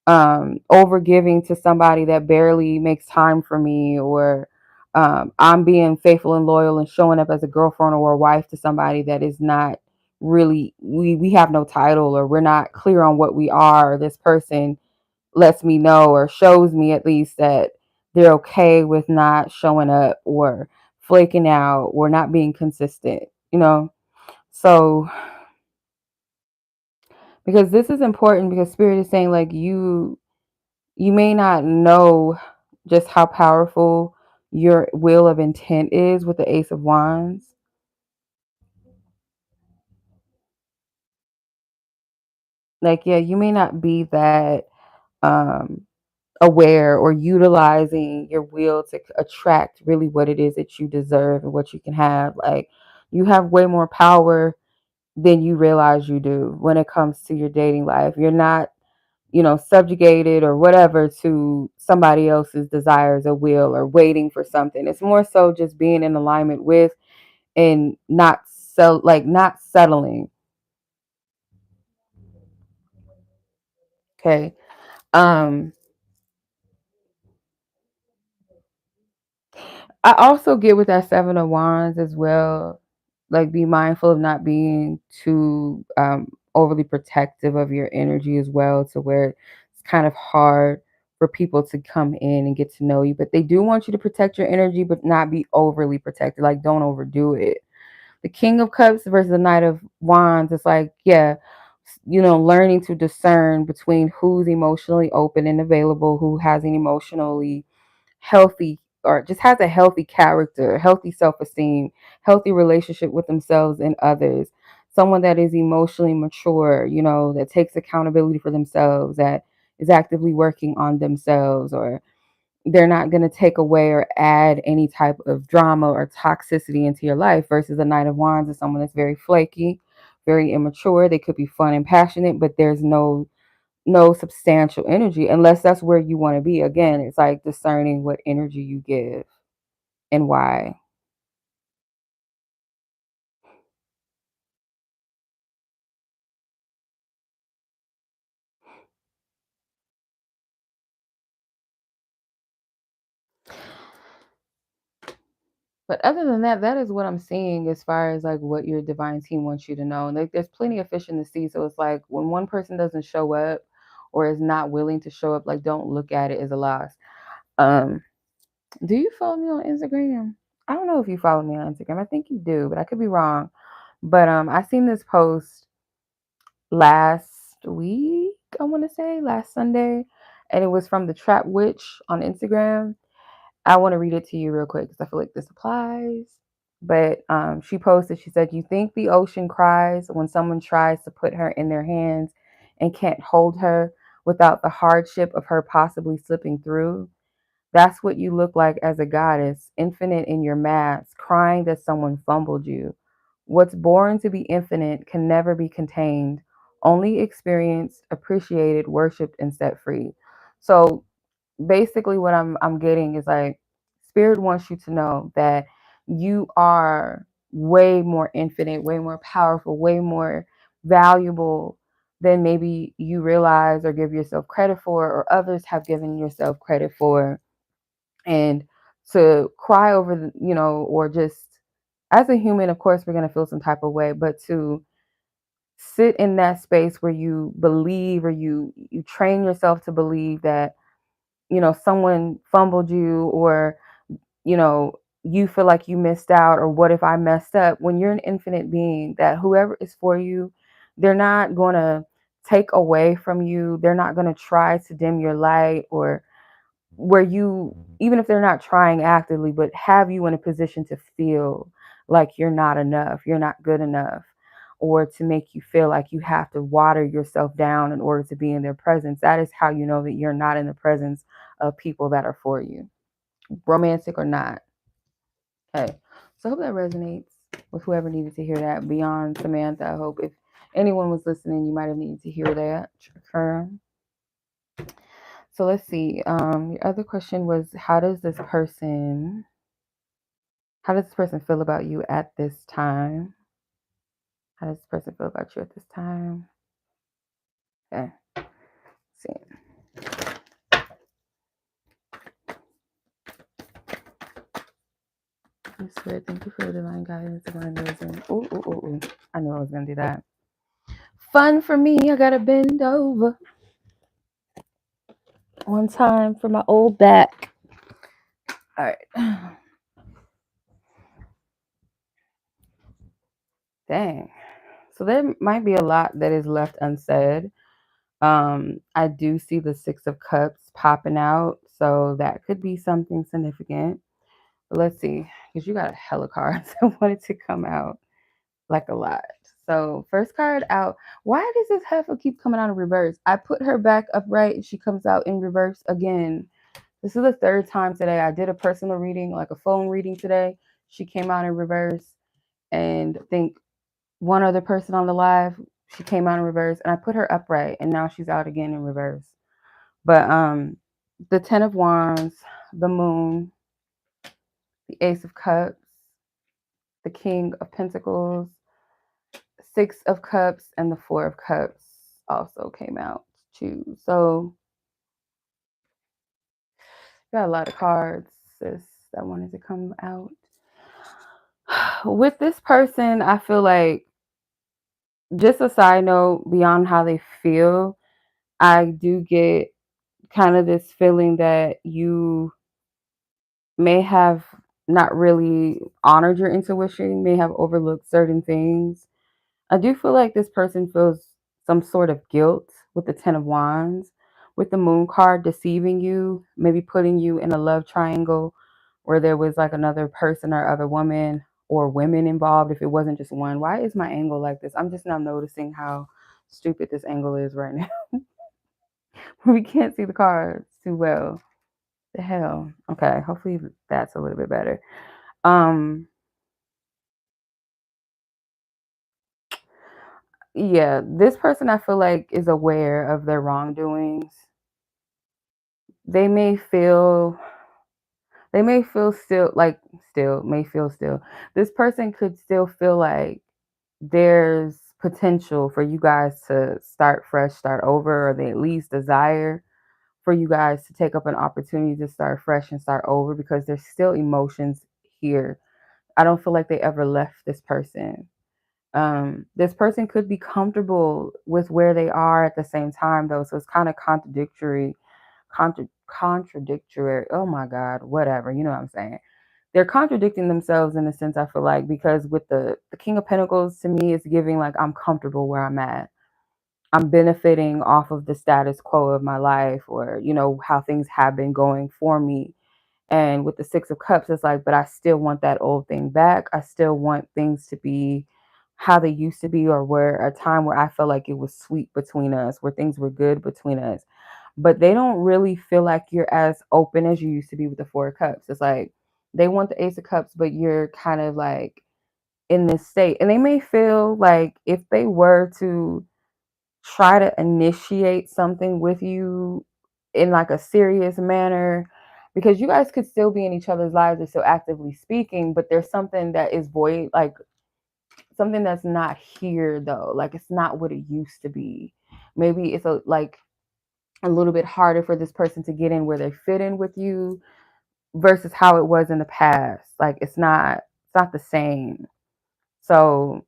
over giving to somebody that barely makes time for me, or I'm being faithful and loyal and showing up as a girlfriend or a wife to somebody that is not really, we have no title, or we're not clear on what we are. This person lets me know, or shows me at least, that they're okay with not showing up or flaking out or not being consistent, So, because this is important, because spirit is saying, like, you may not know just how powerful your will of intent is with the Ace of Wands. Like, yeah, you may not be that um aware or utilizing your will to attract really what it is that you deserve and what you can have. Like, you have way more power than you realize you do when it comes to your dating life. You're not, subjugated or whatever to somebody else's desires or will, or waiting for something. It's more so just being in alignment with, and not settling. Okay. Um I also get with that Seven of Wands as well. Like, be mindful of not being too overly protective of your energy as well, to where it's kind of hard for people to come in and get to know you. But they do want you to protect your energy, but not be overly protected. Like, don't overdo it. The King of Cups versus the Knight of Wands, it's like, yeah, learning to discern between who's emotionally open and available, who has an emotionally healthy, or just has a healthy character, healthy self-esteem, healthy relationship with themselves and others. Someone that is emotionally mature, that takes accountability for themselves, that is actively working on themselves, or they're not going to take away or add any type of drama or toxicity into your life. Versus the Knight of Wands is someone that's very flaky, very immature. They could be fun and passionate, but there's no substantial energy, unless that's where you want to be. Again, it's like discerning what energy you give and why. But other than that, that is what I'm seeing as far as like what your divine team wants you to know. And like, there's plenty of fish in the sea. So it's like, when one person doesn't show up or is not willing to show up, like, don't look at it as a loss. Um, do you follow me on Instagram? I don't know if you follow me on Instagram. I think you do, but I could be wrong. But I seen this post last week, I want to say last Sunday, and it was from the Trap Witch on Instagram. I want to read it to you real quick because I feel like this applies. But she posted, she said, "You think the ocean cries when someone tries to put her in their hands and can't hold her without the hardship of her possibly slipping through? That's what you look like as a goddess, infinite in your mass, crying that someone fumbled you. What's born to be infinite can never be contained, only experienced, appreciated, worshipped, and set free." So basically what I'm getting is like, spirit wants you to know that you are way more infinite, way more powerful, way more valuable than maybe you realize or give yourself credit for, or others have given yourself credit for. And to cry over or just, as a human, of course we're going to feel some type of way, but to sit in that space where you believe, or you train yourself to believe that someone fumbled you, or you know you feel like you missed out, or what if I messed up, when you're an infinite being, that whoever is for you, they're not going to take away from you, they're not going to try to dim your light, or where you, even if they're not trying actively, but have you in a position to feel like you're not enough, you're not good enough, or to make you feel like you have to water yourself down in order to be in their presence. That is how you know that you're not in the presence of people that are for you, romantic or not. Okay. So I hope that resonates with whoever needed to hear that. Beyond Samantha, I hope if anyone was listening, you might have needed to hear that. So let's see. Your other question was, how does this person feel about you at this time? How does this person feel about you at this time? Okay. Let's see. Spirit, thank you for the divine guidance, divine wisdom. Ooh, ooh, ooh, ooh. I knew I was gonna do that. Fun for me. I gotta bend over one time for my old back. All right. Dang. So there might be a lot that is left unsaid. I do see the Six of Cups popping out, so that could be something significant. But let's see, because you got a hella cards. I wanted to come out like a lot. So first card out. Why does this heifer keep coming out in reverse? I put her back upright and she comes out in reverse again. This is the third time today. I did a personal reading, like a phone reading today. She came out in reverse, and I think one other person on the live, she came out in reverse, and I put her upright, and now she's out again in reverse. But the Ten of Wands, the Moon, the Ace of Cups, the King of Pentacles, Six of Cups, and the Four of Cups also came out too. So got a lot of cards, sis, that wanted to come out. With this person, I feel like, just a side note, beyond how they feel, I do get kind of this feeling that you may have not really honored your intuition, may have overlooked certain things. I do feel like this person feels some sort of guilt with the Ten of Wands, with the Moon card deceiving you, maybe putting you in a love triangle where there was like another person or other woman or women involved if it wasn't just one. Why is my angle like this? I'm just now noticing how stupid this angle is right now. We can't see the cards too well. The hell. Okay, hopefully that's a little bit better. Yeah, this person I feel like is aware of their wrongdoings. They may feel still. This person could still feel like there's potential for you guys to start fresh, start over, or they at least desire for you guys to take up an opportunity to start fresh and start over, because there's still emotions here. I don't feel like they ever left this person. This person could be comfortable with where they are at the same time, though, so it's kind of contradictory. Oh my God, whatever, you know what I'm saying. They're contradicting themselves in a sense, I feel like, because with the King of Pentacles, to me, it's giving like I'm comfortable where I'm at. I'm benefiting off of the status quo of my life, or how things have been going for me. And with the Six of Cups, it's like, but I still want that old thing back. I still want things to be how they used to be, or where a time where I felt like it was sweet between us, where things were good between us. But they don't really feel like you're as open as you used to be with the Four of Cups. It's like they want the Ace of Cups, but you're kind of like in this state. And they may feel like if they were to try to initiate something with you in like a serious manner, because you guys could still be in each other's lives and still actively speaking, but there's something that is void, like something that's not here though, like it's not what it used to be. Maybe it's a little bit harder for this person to get in where they fit in with you versus how it was in the past. Like it's not the same. So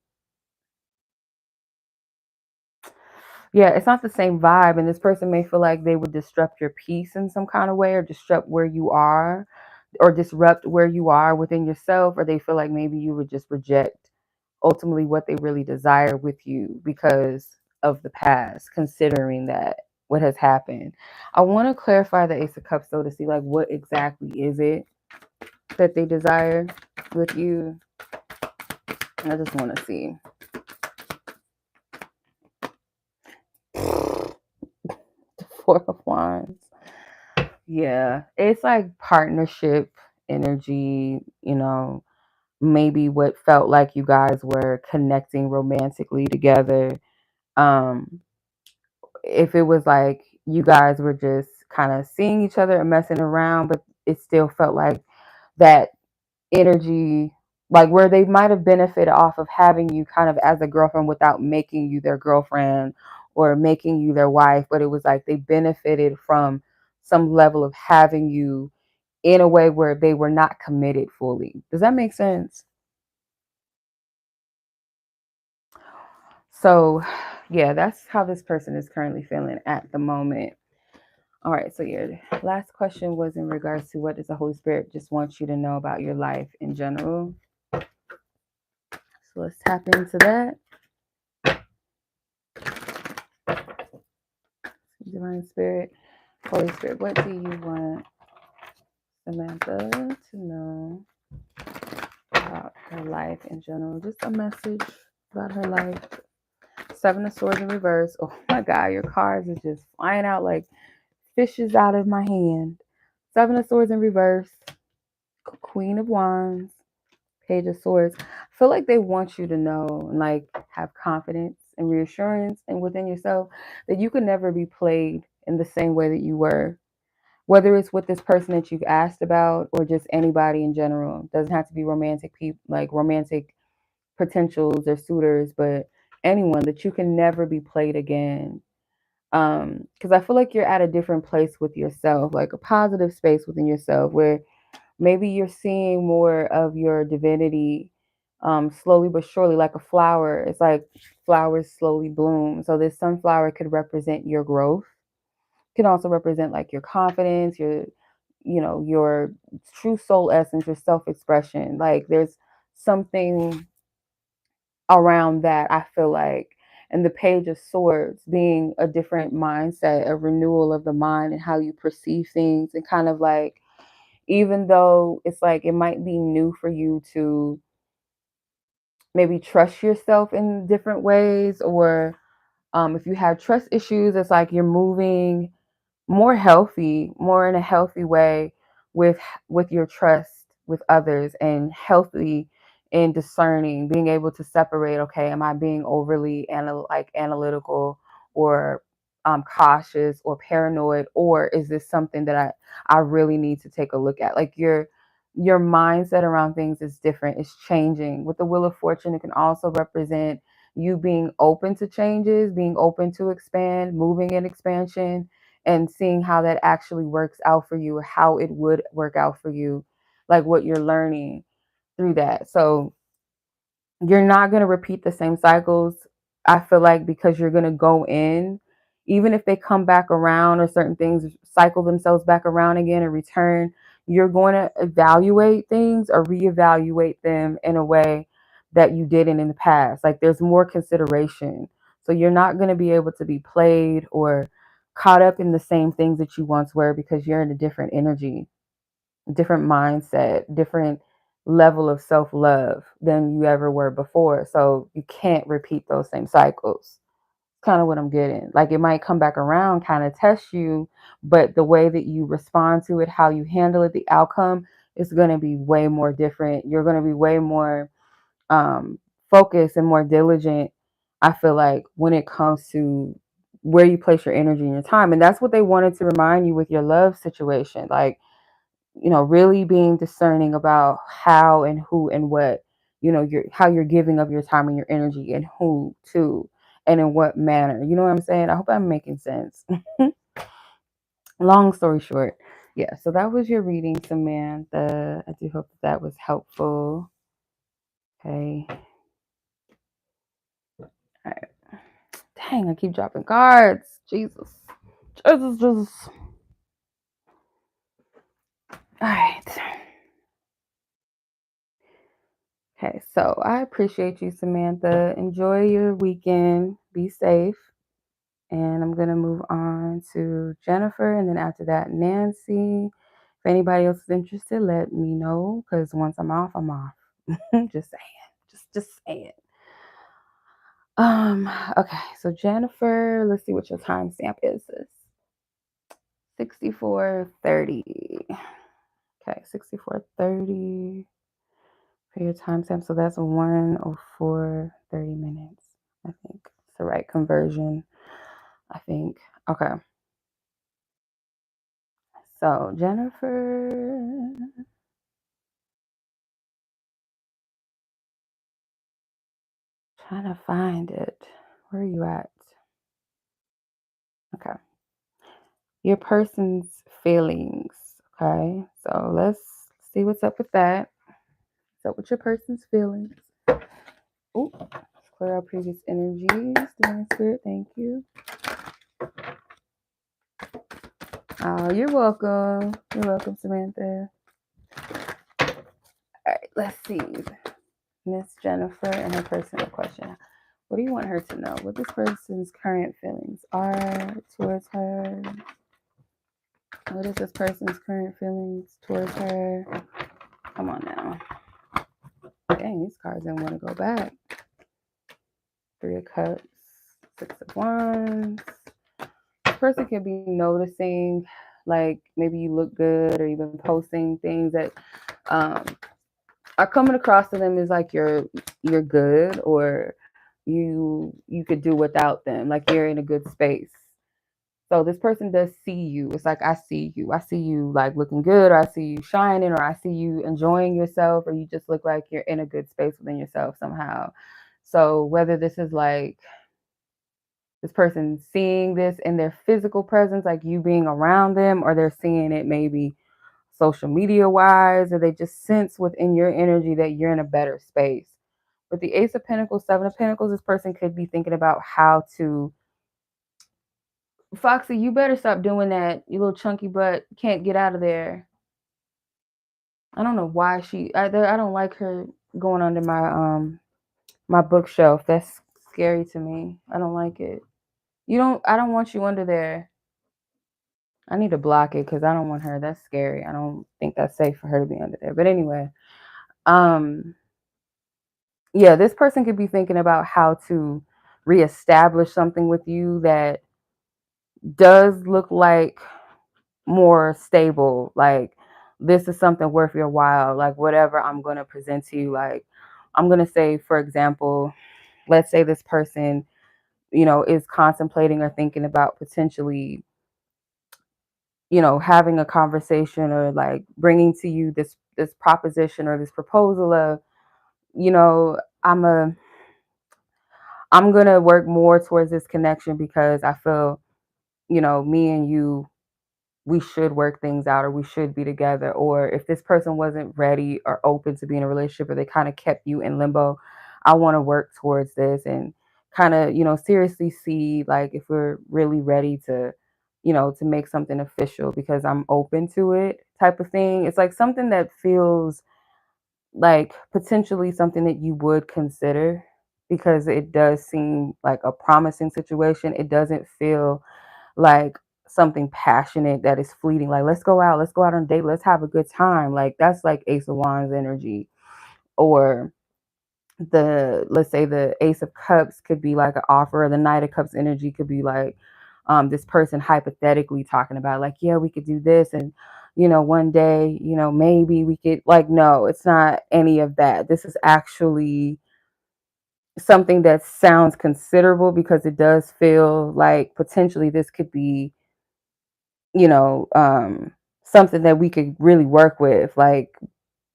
yeah, it's not the same vibe, and this person may feel like they would disrupt your peace in some kind of way, or disrupt where you are, or disrupt where you are within yourself, or they feel like maybe you would just reject ultimately what they really desire with you because of the past, considering that what has happened. I want to clarify the Ace of Cups though, to see like what exactly is it that they desire with you. I just want to see. The Four of Wands. Yeah, it's like partnership energy, maybe what felt like you guys were connecting romantically together. Um, if it was like you guys were just kind of seeing each other and messing around, but it still felt like that energy, like where they might have benefited off of having you kind of as a girlfriend without making you their girlfriend or making you their wife, but it was like they benefited from some level of having you in a way where they were not committed fully. Does that make sense? So, yeah, that's how this person is currently feeling at the moment. All right, so your last question was in regards to what does the Holy Spirit just want you to know about your life in general. So let's tap into that. Divine Spirit, Holy Spirit, what do you want Samantha to know about her life in general? Just a message about her life. Seven of Swords in reverse. Oh my God, your cards are just flying out like fishes out of my hand. Seven of Swords in reverse. Queen of Wands. Page of Swords. I feel like they want you to know and like have confidence and reassurance and within yourself that you could never be played in the same way that you were. Whether it's with this person that you've asked about or just anybody in general. It doesn't have to be romantic people, like romantic potentials or suitors, but anyone, that you can never be played again. Because I feel like you're at a different place with yourself, like a positive space within yourself where maybe you're seeing more of your divinity slowly but surely, like a flower. It's like flowers slowly bloom. So this sunflower could represent your growth, can also represent like your confidence, your true soul essence, your self-expression. Like there's something around that, I feel like. And the Page of Swords being a different mindset, a renewal of the mind and how you perceive things, and kind of like, even though it's like it might be new for you to maybe trust yourself in different ways, or if you have trust issues, it's like you're moving more in a healthy way with your trust with others, and healthy in discerning, being able to separate, okay, am I being overly analytical, or cautious or paranoid, or is this something that I really need to take a look at? Like your mindset around things is different, it's changing. With the Wheel of Fortune, it can also represent you being open to changes, being open to expand, moving in expansion, and seeing how that actually works out for you, how it would work out for you, like what you're learning through that. So you're not going to repeat the same cycles, I feel like, because you're going to go in, even if they come back around or certain things cycle themselves back around again and return, you're going to evaluate things or reevaluate them in a way that you didn't in the past. Like there's more consideration. So you're not going to be able to be played or caught up in the same things that you once were, because you're in a different energy, different mindset, different level of self-love than you ever were before. So you can't repeat those same cycles. Kind of what I'm getting. Like it might come back around, kind of test you, but the way that you respond to it, how you handle it, the outcome is going to be way more different. You're going to be way more focused and more diligent, I feel like, when it comes to where you place your energy and your time. And that's what they wanted to remind you with your love situation. Like, really being discerning about how and who and what, how you're giving of your time and your energy, and who to, and in what manner. You know what I'm saying? I hope I'm making sense. Long story short, yeah, so that was your reading, Samantha. I do hope that was helpful. Okay. All right. Dang, I keep dropping cards. Jesus. Jesus. All right. Okay, so I appreciate you, Samantha. Enjoy your weekend. Be safe. And I'm going to move on to Jennifer. And then after that, Nancy. If anybody else is interested, let me know. Because once I'm off, I'm off. Just saying. Just saying. Okay, so Jennifer, let's see what your timestamp is. 64:30. Okay, 64:30 for your timestamp. So that's 1:04:30 minutes. I think it's the right conversion. I think. Okay. So Jennifer, trying to find it. Where are you at? Okay. Your person's feelings. Okay, so let's see what's up with that. What's up with your person's feelings? Oh, let's clear our previous energies. Divine Spirit, thank you. Oh, you're welcome. You're welcome, Samantha. All right, let's see. Miss Jennifer and her personal question. What do you want her to know? What this person's current feelings are towards her? What is this person's current feelings towards her? Come on now. Dang, these cards don't want to go back. 3 of Cups, 6 of Wands. This person could be noticing, like maybe you look good, or you've been posting things that are coming across to them as like you're good, or you could do without them, like you're in a good space. So this person does see you. It's like, I see you like looking good, or I see you shining, or I see you enjoying yourself, or you just look like you're in a good space within yourself somehow. So whether this is like this person seeing this in their physical presence, like you being around them, or they're seeing it maybe social media wise, or they just sense within your energy that you're in a better space. With the Ace of Pentacles, 7 of Pentacles, this person could be thinking about how to, Foxy, you better stop doing that. You little chunky butt can't get out of there. I don't know why I don't like her going under my bookshelf. That's scary to me. I don't like it. I don't want you under there. I need to block it because I don't want her. That's scary. I don't think that's safe for her to be under there. But anyway, yeah, this person could be thinking about how to reestablish something with you that does look like more stable. Like, this is something worth your while. Like, whatever I'm going to present to you, like, I'm going to say, for example, let's say this person, is contemplating or thinking about potentially, having a conversation, or like bringing to you this proposition or this proposal of, I'm going to work more towards this connection because I feel, me and you, we should work things out, or we should be together. Or if this person wasn't ready or open to be in a relationship, or they kind of kept you in limbo, I want to work towards this and kind of, seriously see like if we're really ready to, to make something official, because I'm open to it, type of thing. It's like something that feels like potentially something that you would consider, because it does seem like a promising situation. It doesn't feel like something passionate that is fleeting, like let's go out on a date, let's have a good time. Like that's like Ace of Wands energy. Or let's say the Ace of Cups could be like an offer, or the Knight of Cups energy could be like this person hypothetically talking about like, yeah, we could do this, and one day, maybe we could, like, no, it's not any of that. This is actually something that sounds considerable, because it does feel like potentially this could be, you know, um, something that we could really work with, like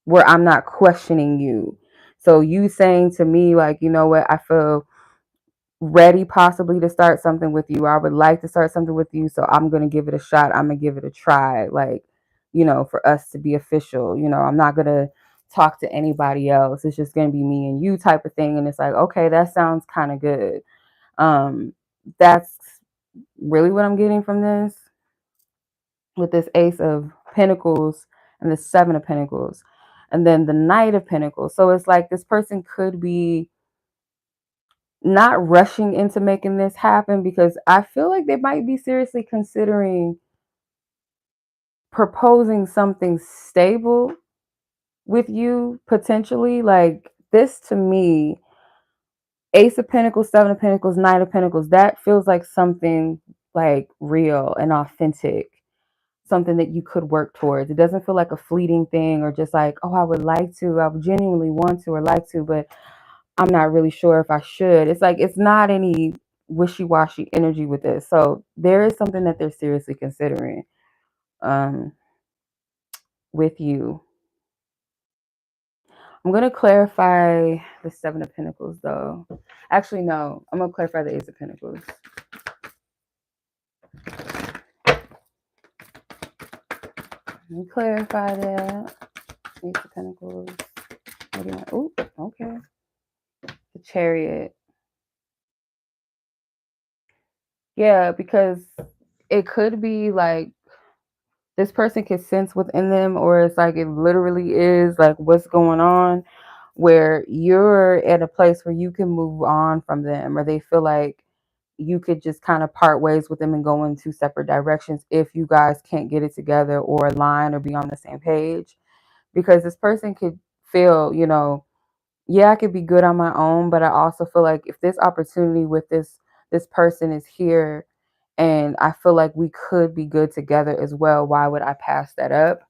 where I'm not questioning you. So you saying to me, like, you know what, I feel ready possibly to start something with you. I would like to start something with you. So I'm going to give it a shot. I'm going to give it a try. Like, for us to be official, I'm not going to talk to anybody else. It's just going to be me and you, type of thing. And it's like, okay, that sounds kind of good. That's really what I'm getting from this, with this Ace of Pentacles and the 7 of Pentacles, and then the Knight of Pentacles. So it's like this person could be not rushing into making this happen, because I feel like they might be seriously considering proposing something stable with you, potentially. Like, this to me, Ace of Pentacles, 7 of Pentacles, Knight of Pentacles, that feels like something like real and authentic, something that you could work towards. It doesn't feel like a fleeting thing, or just like, oh, I would like to, I would genuinely want to or like to, but I'm not really sure if I should. It's like, it's not any wishy-washy energy with this. So there is something that they're seriously considering with you. I'm going to clarify the 7 of Pentacles, though. Actually, no. I'm going to clarify the Ace of Pentacles. Let me clarify that. Ace of Pentacles. What do you want? Ooh, okay. The Chariot. Yeah, because it could be like this person can sense within them, or it's like it literally is like what's going on, where you're at a place where you can move on from them, or they feel like you could just kind of part ways with them and go in two separate directions if you guys can't get it together or align or be on the same page. Because this person could feel, yeah, I could be good on my own, but I also feel like if this opportunity with this person is here and I feel like we could be good together as well, why would I pass that up?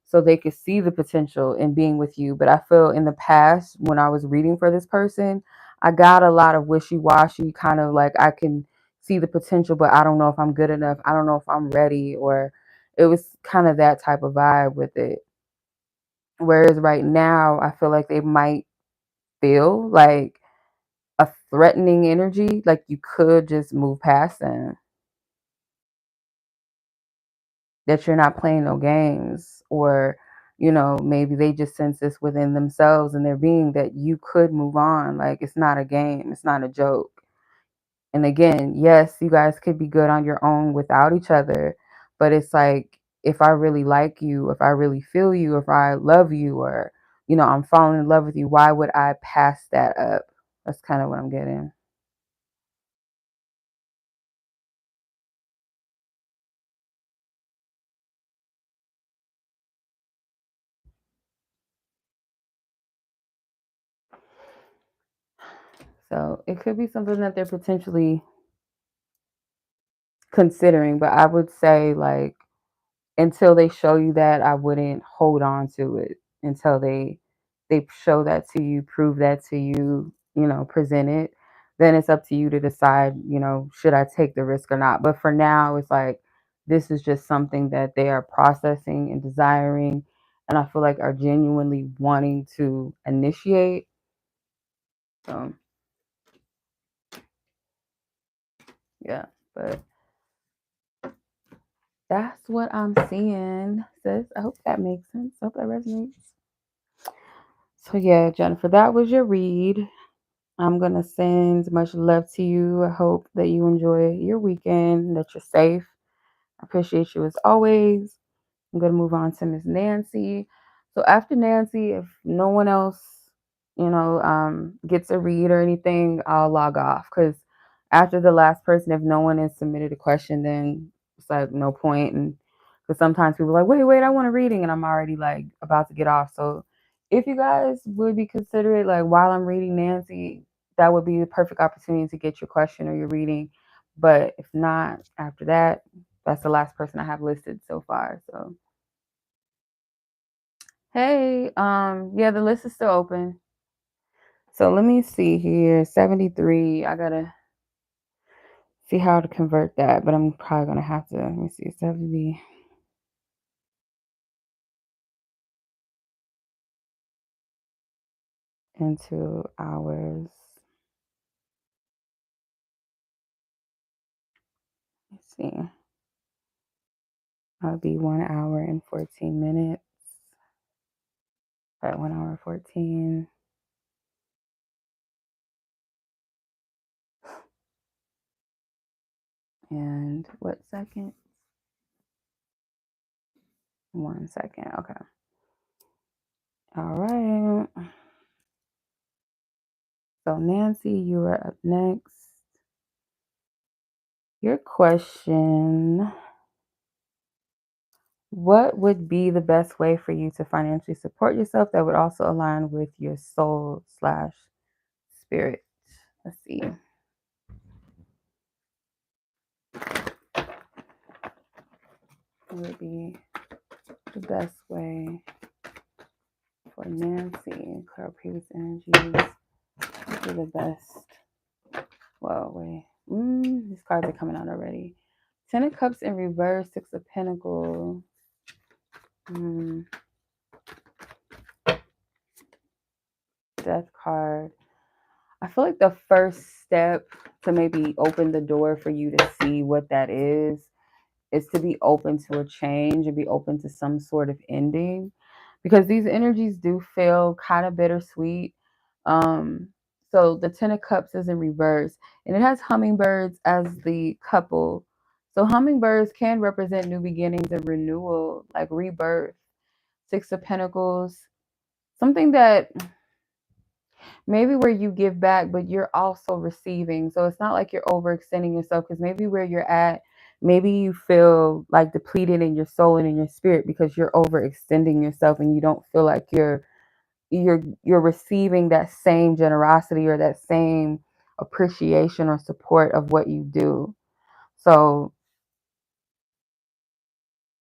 So they could see the potential in being with you. But I feel in the past when I was reading for this person, I got a lot of wishy-washy, kind of like I can see the potential, but I don't know if I'm good enough. I don't know if I'm ready, or it was kind of that type of vibe with it. Whereas right now, I feel like they might feel like a threatening energy, like you could just move past them, that you're not playing no games, or maybe they just sense this within themselves and their being that you could move on. Like it's not a game, it's not a joke. And again, yes, you guys could be good on your own without each other, but it's like, if I really like you, if I really feel you, if I love you, or I'm falling in love with you, why would I pass that up? That's kind of what I'm getting. So it could be something that they're potentially considering, but I would say, like, until they show you that, I wouldn't hold on to it until they show that to you, prove that to you, present it. Then it's up to you to decide, should I take the risk or not. But for now, it's like this is just something that they are processing and desiring, and I feel like are genuinely wanting to initiate. So yeah, but that's what I'm seeing, sis. I hope that makes sense. I hope that resonates. So yeah, Jennifer, that was your read. I'm gonna send much love to you. I hope that you enjoy your weekend, that you're safe. I appreciate you as always. I'm going to move on to Miss Nancy. So after Nancy, if no one else, gets a read or anything, I'll log off. Because after the last person, if no one has submitted a question, then it's like no point. And because sometimes people are like, wait, I want a reading, and I'm already like about to get off. So if you guys would be considerate, like while I'm reading Nancy, that would be the perfect opportunity to get your question or your reading. But if not, after that, that's the last person I have listed so far. So hey, yeah, the list is still open. So let me see here. 73. I gotta see how to convert that, but I'm probably gonna have to, let me see, 70 into hours. Let's see. That'll be 1 hour and 14 minutes. All right, 1 hour 14. And what second? 1 second. Okay. All right. So Nancy, you are up next. Your question: what would be the best way for you to financially support yourself that would also align with your soul slash spirit? Let's see. What would be the best way for Nancy? Clear previous energies. What would be the best? Well, wait. These cards are coming out already. 10 of Cups in reverse, 6 of Pentacles. Death card. I feel like the first step to maybe open the door for you to see what that is is to be open to a change and be open to some sort of ending, because these energies do feel kind of bittersweet. Um, so the Ten of Cups is in reverse, and it has hummingbirds as the couple. So hummingbirds can represent new beginnings and renewal, like rebirth. Six of Pentacles, something that maybe where you give back, but you're also receiving. So it's not like you're overextending yourself, because maybe where you're at, maybe you feel like depleted in your soul and in your spirit because you're overextending yourself and you don't feel like you're receiving that same generosity or that same appreciation or support of what you do. So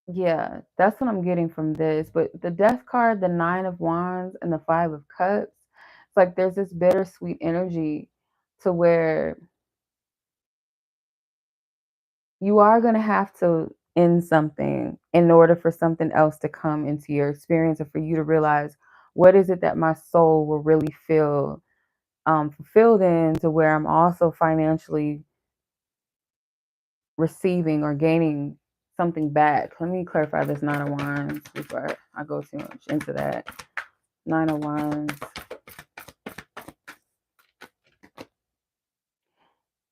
yeah, that's what I'm getting from this. But the Death card, the Nine of Wands, and the Five of Cups, it's like there's this bittersweet energy to where you are going to have to end something in order for something else to come into your experience, or for you to realize, what is it that my soul will really feel fulfilled in, to where I'm also financially receiving or gaining something back. Let me clarify this Nine of Wands before I go too much into that. Nine of Wands.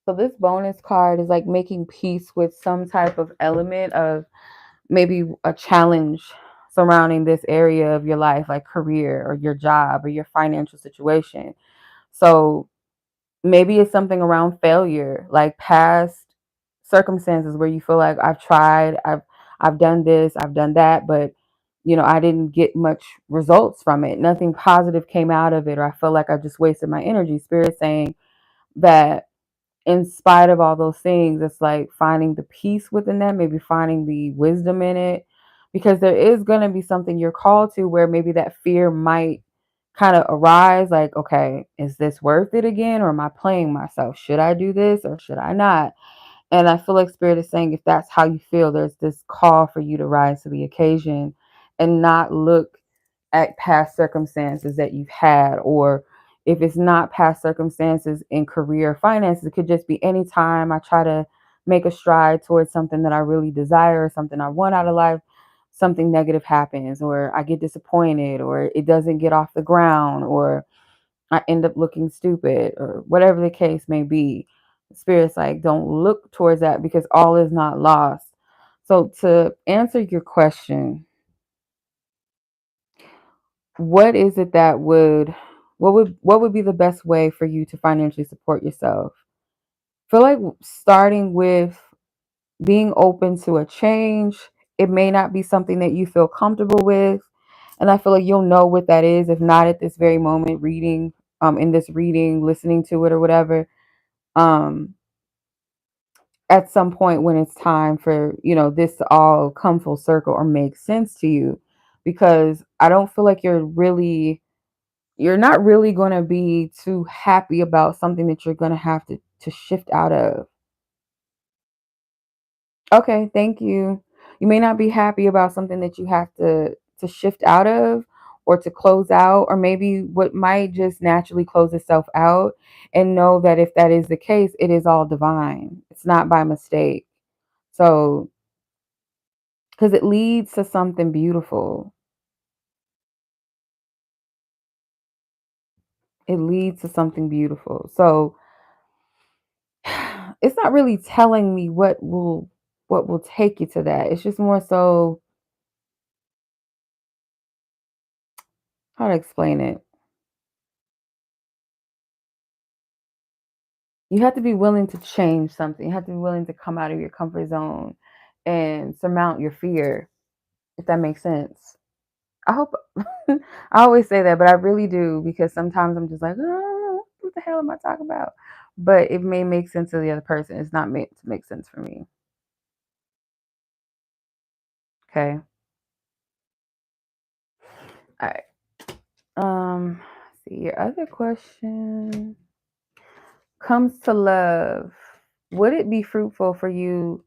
So this bonus card is like making peace with some type of element of maybe a challenge surrounding this area of your life, like career or your job or your financial situation. So maybe it's something around failure, like past circumstances where you feel like I've tried, I've done this, I've done that, but I didn't get much results from it. Nothing positive came out of it, or I feel like I just wasted my energy. Spirit saying that in spite of all those things, it's like finding the peace within that, maybe finding the wisdom in it, because there is going to be something you're called to where maybe that fear might kind of arise, like, okay, is this worth it again, or am I playing myself? Should I do this or should I not? And I feel like Spirit is saying, if that's how you feel, there's this call for you to rise to the occasion and not look at past circumstances that you've had, or if it's not past circumstances in career or finances, it could just be any time I try to make a stride towards something that I really desire, or something I want out of life, something negative happens, or I get disappointed, or it doesn't get off the ground, or I end up looking stupid, or whatever the case may be. Spirit's like, don't look towards that, because all is not lost. So to answer your question, what is it that what would be the best way for you to financially support yourself? I feel like starting with being open to a change. It may not be something that you feel comfortable with, and I feel like you'll know what that is, if not at this very moment, reading in this reading, listening to it or whatever. Um at some point when it's time for this to all come full circle or make sense to you, because I don't feel like you're not really going to be too happy about something that you're going to have to shift out of. Okay, thank you. You may not be happy about something that you have to shift out of, or to close out, or maybe what might just naturally close itself out, and know that if that is the case, it is all divine. It's not by mistake. So, because it leads to something beautiful. It leads to something beautiful. So, it's not really telling me what will take you to that. It's just more so, how to explain it. You have to be willing to change something. You have to be willing to come out of your comfort zone and surmount your fear, if that makes sense. I hope I always say that, but I really do, because sometimes I'm just like, oh, what the hell am I talking about? But it may make sense to the other person. It's not meant to make sense for me. Okay. All right. See, your other question comes to love. Would it be fruitful for you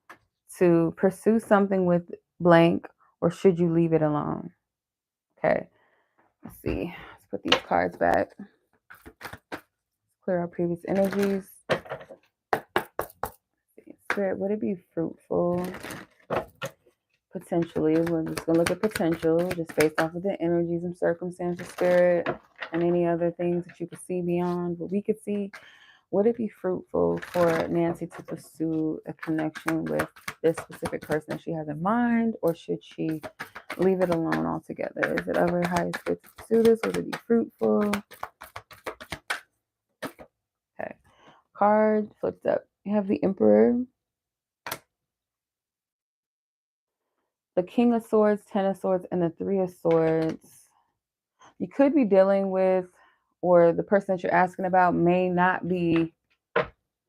to pursue something with blank, or should you leave it alone? Okay. Let's see. Let's put these cards back. Clear our previous energies. Spirit, would it be fruitful potentially. We're just gonna look at potential, just based off of the energies and circumstances, spirit, and any other things that you could see beyond what we could see. Would it be fruitful for Nancy to pursue a connection with this specific person that she has in mind, or should she leave it alone altogether? Is it of her highest good to pursue this? Would it be fruitful? Okay. Card flipped up. You have the Emperor, the King of Swords, Ten of Swords, and the Three of Swords. You could be dealing with, or the person that you're asking about may not be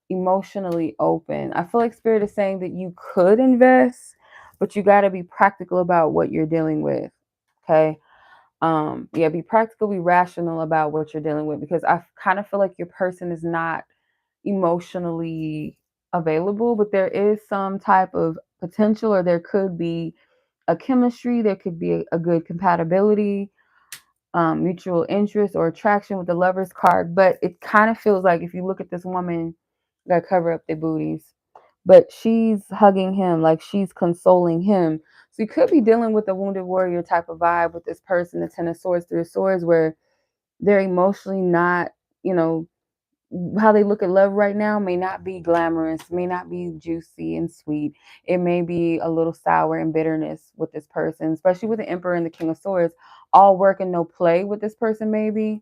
emotionally open. I feel like Spirit is saying that you could invest, but you got to be practical about what you're dealing with. Okay. Yeah, be practical, be rational about what you're dealing with, because I kind of feel like your person is not emotionally available, but there is some type of potential, or there could be a chemistry, there could be a good compatibility, mutual interest or attraction with the Lovers card. But it kind of feels like if you look at this woman, got to cover up their booties, but she's hugging him, like she's consoling him. So you could be dealing with a wounded warrior type of vibe with this person, the Ten of Swords, Three of Swords, where they're emotionally not, you know, how they look at love right now may not be glamorous, may not be juicy and sweet. It may be a little sour and bitterness with this person, especially with the Emperor and the King of Swords. All work and no play with this person, maybe.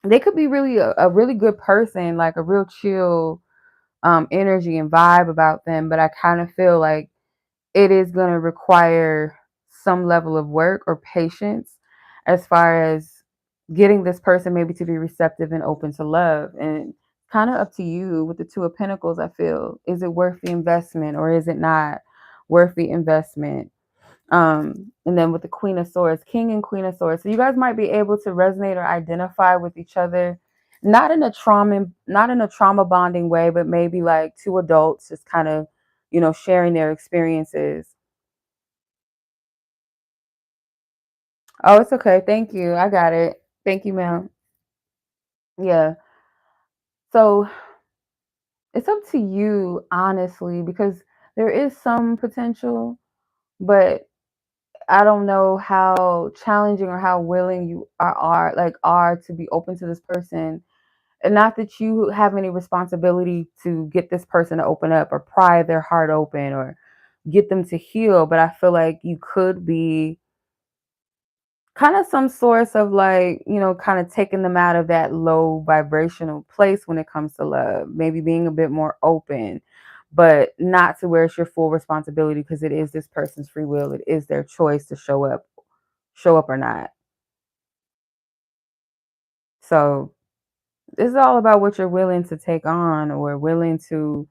They could be really a really good person, like a real chill energy and vibe about them. But I kind of feel like it is going to require some level of work or patience as far as getting this person maybe to be receptive and open to love. And kind of up to you with the Two of Pentacles. I feel, is it worth the investment, or is it not worth the investment? And then with the Queen of Swords, King and Queen of Swords, so you guys might be able to resonate or identify with each other, not in a trauma bonding way, but maybe like two adults just kind of, you know, sharing their experiences. Oh, it's okay. Thank you. I got it. Thank you, ma'am. Yeah. So it's up to you, honestly, because there is some potential, but I don't know how challenging or how willing you are to be open to this person. And not that you have any responsibility to get this person to open up or pry their heart open or get them to heal, but I feel like you could be kind of some source of, like, you know, kind of taking them out of that low vibrational place when it comes to love, maybe being a bit more open, but not to where it's your full responsibility, because it is this person's free will. It is their choice to show up or not. So this is all about what you're willing to take on or willing to,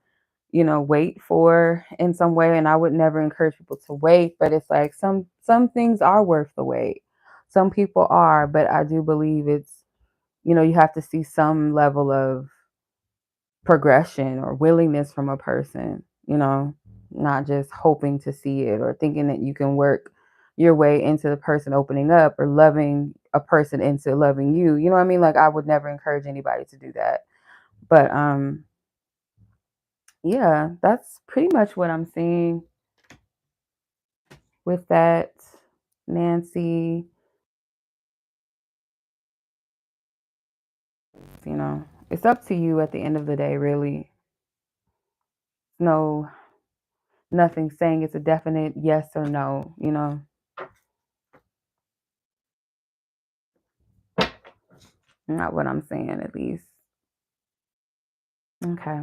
you know, wait for in some way. And I would never encourage people to wait, but it's like some things are worth the wait. Some people are, but I do believe it's, you know, you have to see some level of progression or willingness from a person, you know, not just hoping to see it or thinking that you can work your way into the person opening up or loving a person into loving you. You know what I mean? Like, I would never encourage anybody to do that. But yeah, that's pretty much what I'm seeing with that, Nancy. You know, it's up to you at the end of the day, really. No, nothing saying it's a definite yes or no, you know. Not what I'm saying, at least. Okay.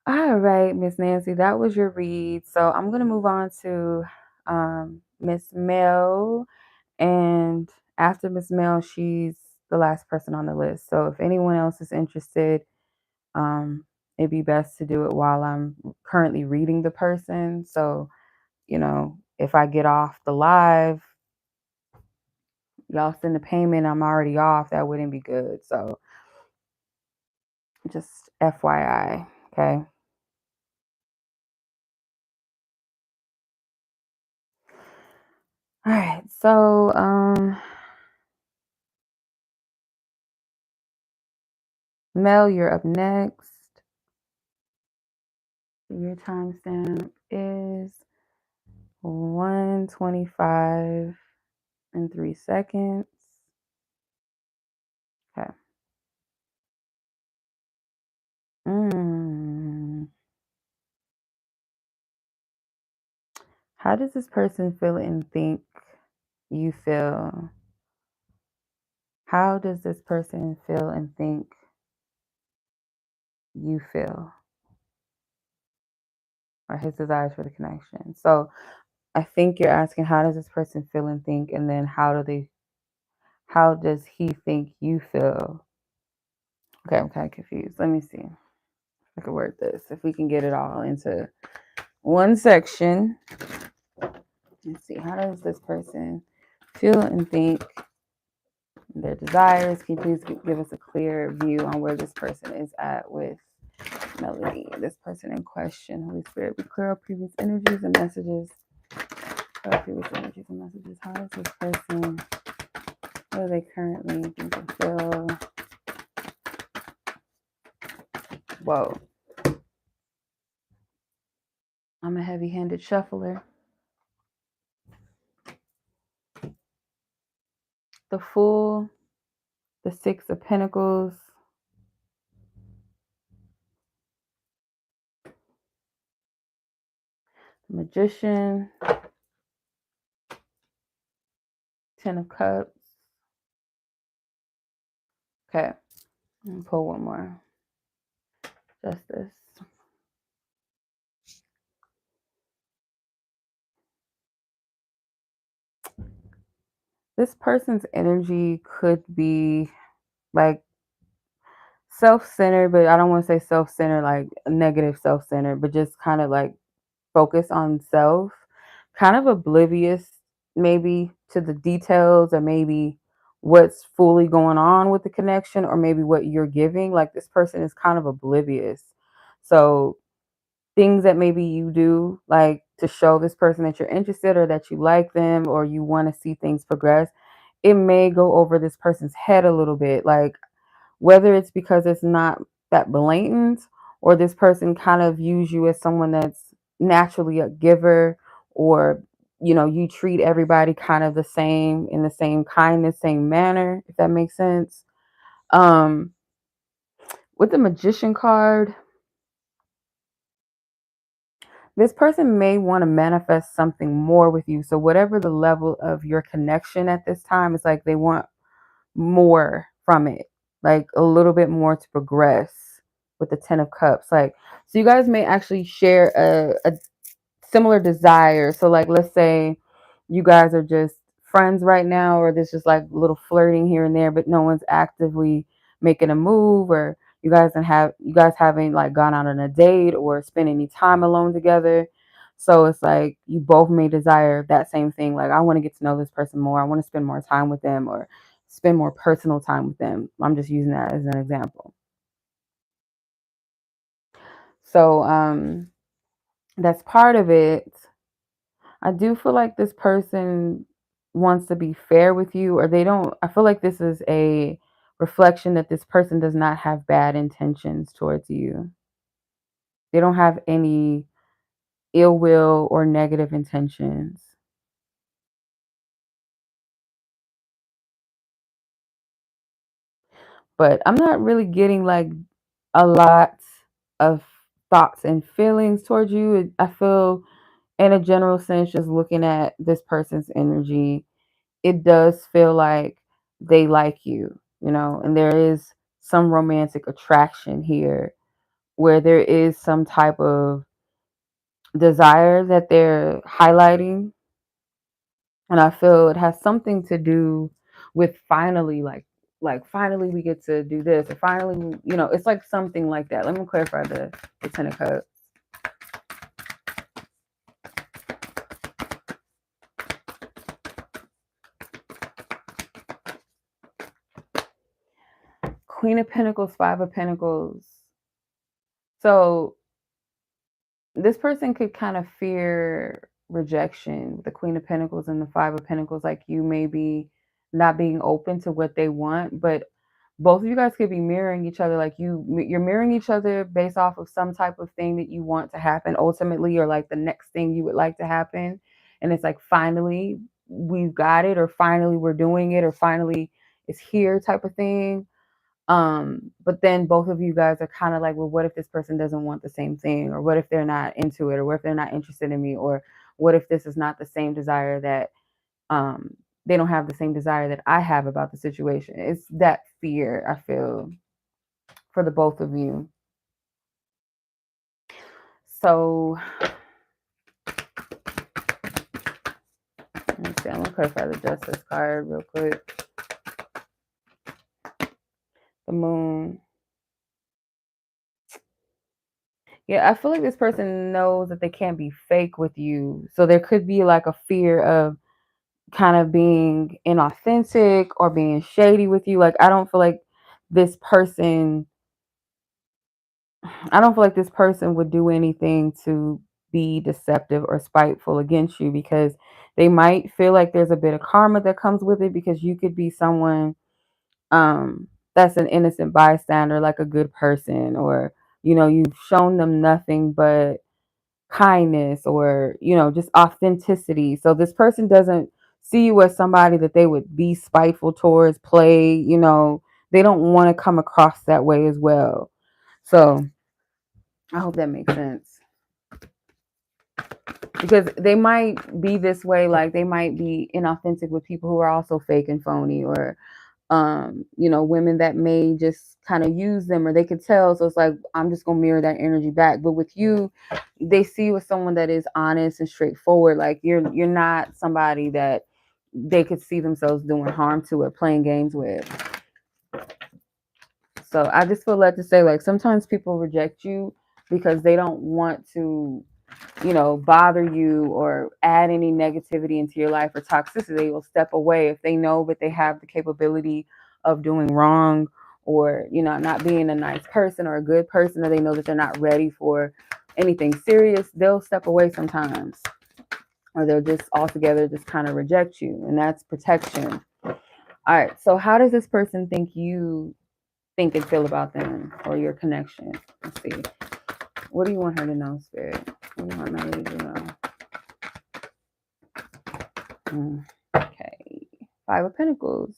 All right, Miss Nancy, that was your read. So I'm gonna move on to Miss Mel, and after Miss Mel, she's the last person on the list. So if anyone else is interested, it'd be best to do it while I'm currently reading the person. So, you know, if I get off the live, y'all send the payment, I'm already off. That wouldn't be good. So just FYI, okay? All right. So, Mel, you're up next. Your timestamp is 1:25 and 3 seconds. Okay. Mm. How does this person feel and think you feel? How does this person feel and think you feel? Or his desires for the connection. So I think you're asking, how does this person feel and think, and then how does he think you feel? Okay, I'm kind of confused. Let me see if I can word this. If we can get it all into one section. Let's see. How does this person feel and think their desires? Can you please give us a clear view on where this person is at with Melody? This person in question. Holy Spirit, we clear up previous energies and messages. Clear up previous energies and messages. How is this person? What do they currently think and feel? Whoa. I'm a heavy-handed shuffler. The Fool, the Six of Pentacles, the Magician, Ten of Cups. Okay, I'm gonna pull one more. Justice. This person's energy could be like self-centered, but I don't want to say self-centered like negative self-centered, but just kind of like focused on self, kind of oblivious maybe to the details, or maybe what's fully going on with the connection, or maybe what you're giving. Like this person is kind of oblivious. So things that maybe you do like to show this person that you're interested, or that you like them, or you want to see things progress, it may go over this person's head a little bit. Like whether it's because it's not that blatant, or this person kind of views you as someone that's naturally a giver, or you treat everybody kind of the same, in the same kindness, same manner, if that makes sense. um with the Magician card, this person may want to manifest something more with you. So whatever the level of your connection at this time, it's like they want more from it, like a little bit more to progress with the Ten of Cups. Like, so you guys may actually share a similar desire. So like, let's say you guys are just friends right now, or there's just like a little flirting here and there, but no one's actively making a move, or you guys haven't like gone out on a date or spent any time alone together. So it's like you both may desire that same thing. Like, I want to get to know this person more. I want to spend more time with them, or spend more personal time with them. I'm just using that as an example. So that's part of it. I do feel like this person wants to be fair with you, or they don't. I feel like this is a reflection that this person does not have bad intentions towards you. They don't have any ill will or negative intentions. But I'm not really getting like a lot of thoughts and feelings towards you. I feel, in a general sense, just looking at this person's energy, it does feel like they like you, and there is some romantic attraction here, where there is some type of desire that they're highlighting. And I feel it has something to do with finally, like finally we get to do this, or finally, it's like something like that. Let me clarify the Ten of Cups. Queen of Pentacles, Five of Pentacles. So this person could kind of fear rejection with the Queen of Pentacles and the Five of Pentacles, like you may be not being open to what they want. But both of you guys could be mirroring each other. Like you're mirroring each other based off of some type of thing that you want to happen ultimately, or like the next thing you would like to happen. and it's like finally we've got it, or finally we're doing it, or finally it's here type of thing. But then both of you guys are kind of like, well, what if this person doesn't want the same thing, or what if they're not into it, or what if they're not interested in me, or what if this is not the same desire that they don't have the same desire that I have about the situation. It's that fear, I feel, for the both of you. So let me see, I'm gonna clarify the Justice card real quick. The Moon. Yeah, I feel like this person knows that they can't be fake with you. So there could be like a fear of kind of being inauthentic or being shady with you. Like, I don't feel like this person would do anything to be deceptive or spiteful against you, because they might feel like there's a bit of karma that comes with it, because you could be someone that's an innocent bystander, like a good person, or you've shown them nothing but kindness, or just authenticity. So this person doesn't see you as somebody that they would be spiteful towards, play, they don't want to come across that way as well. So I hope that makes sense, because they might be this way, like they might be inauthentic with people who are also fake and phony, or women that may just kind of use them, or they could tell. So it's like, I'm just gonna mirror that energy back. But with you, they see you as someone that is honest and straightforward. Like you're not somebody that they could see themselves doing harm to or playing games with. So I just feel led to say, like, sometimes people reject you because they don't want to bother you or add any negativity into your life or toxicity. They will step away if they know that they have the capability of doing wrong, or not being a nice person or a good person, or they know that they're not ready for anything serious. They'll step away sometimes, or they'll just altogether just kind of reject you, and that's protection. All right, so how does this person think you think and feel about them or your connection? Let's see. What do you want her to know, Spirit? What do you want Melody to know? Okay. 5 of Pentacles.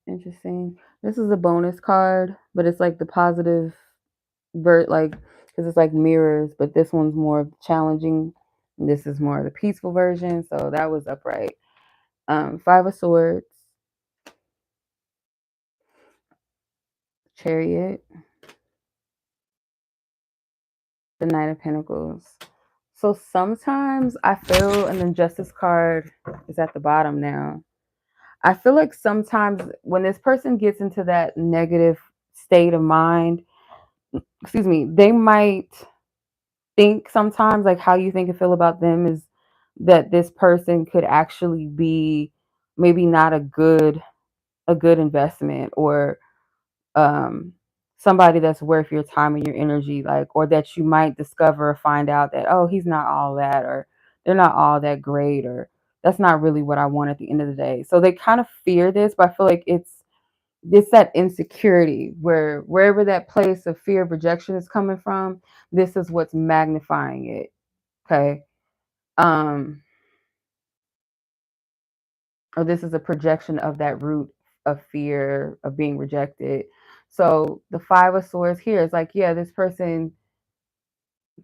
Interesting. This is a bonus card, but it's like the positive like, because it's like mirrors, but this one's more challenging. And this is more the peaceful version. So that was upright. 5 of Swords. Chariot. The Knight of Pentacles. So sometimes I feel, and then Justice card is at the bottom now. I feel like sometimes when this person gets into that negative state of mind, they might think sometimes, like, how you think and feel about them is that this person could actually be maybe not a good investment, or somebody that's worth your time and your energy, like, or that you might discover or find out that, oh, he's not all that, or they're not all that great, or that's not really what I want at the end of the day. So they kind of fear this, but I feel like it's that insecurity, where wherever that place of fear of rejection is coming from, this is what's magnifying it. Okay. Or this is a projection of that root of fear of being rejected. So the 5 of Swords here is like, yeah, this person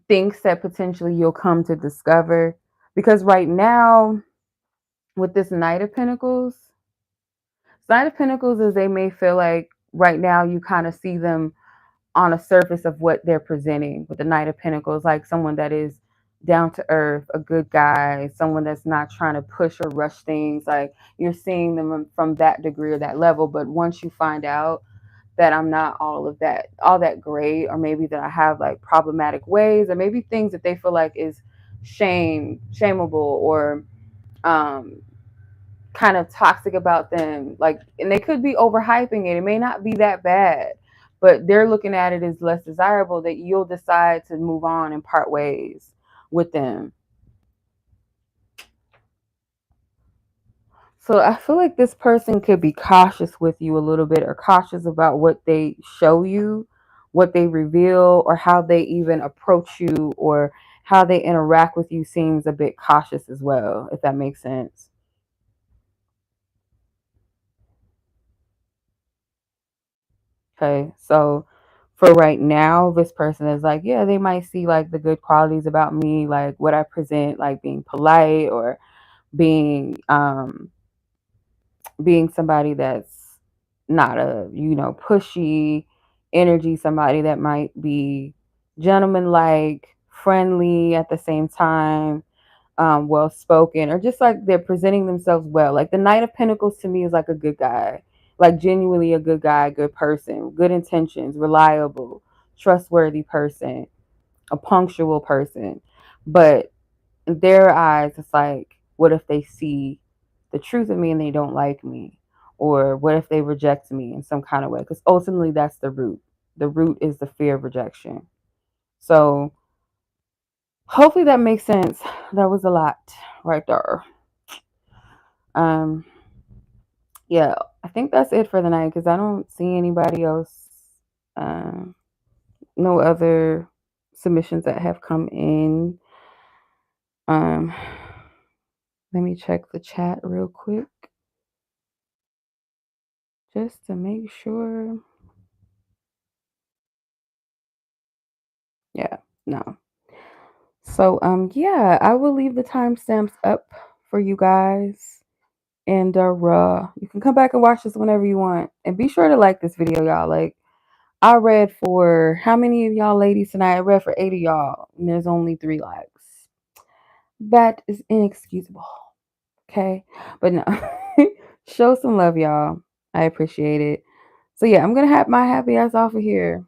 thinks that potentially you'll come to discover, because right now with this Knight of Pentacles is, they may feel like right now you kind of see them on a surface of what they're presenting. With the Knight of Pentacles, like someone that is down to earth, a good guy, someone that's not trying to push or rush things. Like, you're seeing them from that degree or that level. But once you find out that I'm not all that great, or maybe that I have like problematic ways, or maybe things that they feel like is shameable, or kind of toxic about them, like, and they could be overhyping it. It may not be that bad, but they're looking at it as less desirable, that you'll decide to move on and part ways with them. So I feel like this person could be cautious with you a little bit, or cautious about what they show you, what they reveal, or how they even approach you, or how they interact with you seems a bit cautious as well, if that makes sense. Okay, so for right now, this person is like, yeah, they might see like the good qualities about me, like what I present, like being polite or being being somebody that's not a, pushy energy, somebody that might be gentleman-like, friendly at the same time, well spoken, or just like they're presenting themselves well. Like the Knight of Pentacles to me is like a good guy, like genuinely a good guy, good person, good intentions, reliable, trustworthy person, a punctual person. But in their eyes, it's like, what if they see the truth of me and they don't like me? Or what if they reject me in some kind of way? Because ultimately, that's the root. The root is the fear of rejection. So hopefully that makes sense. That was a lot right there. Um, yeah, I think that's it for the night because I don't see anybody else. Um, no other submissions that have come in. Um, let me check the chat real quick just to make sure. Yeah, no. So yeah, I will leave the timestamps up for you guys. And you can come back and watch this whenever you want. And be sure to like this video, y'all. Like I read for how many of y'all ladies tonight? I read for 8 of y'all, and there's only 3 likes. That is inexcusable. Okay? But no. Show some love, y'all. I appreciate it. So yeah, I'm gonna have my happy ass off of here.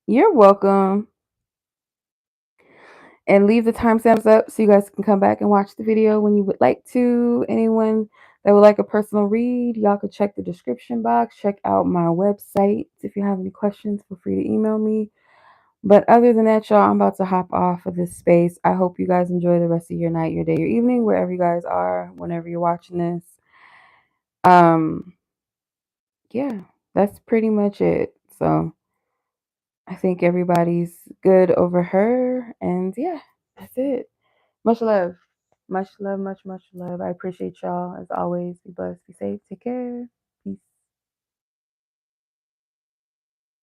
You're welcome. And leave the timestamps up so you guys can come back and watch the video when you would like to. Anyone that would like a personal read, y'all could check the description box. Check out my website. If you have any questions, feel free to email me. But other than that, y'all, I'm about to hop off of this space. I hope you guys enjoy the rest of your night, your day, your evening, wherever you guys are, whenever you're watching this. Yeah, that's pretty much it. So I think everybody's good over her. And yeah, that's it. Much love. Much love, much love. I appreciate y'all as always. Be blessed, be safe, take care.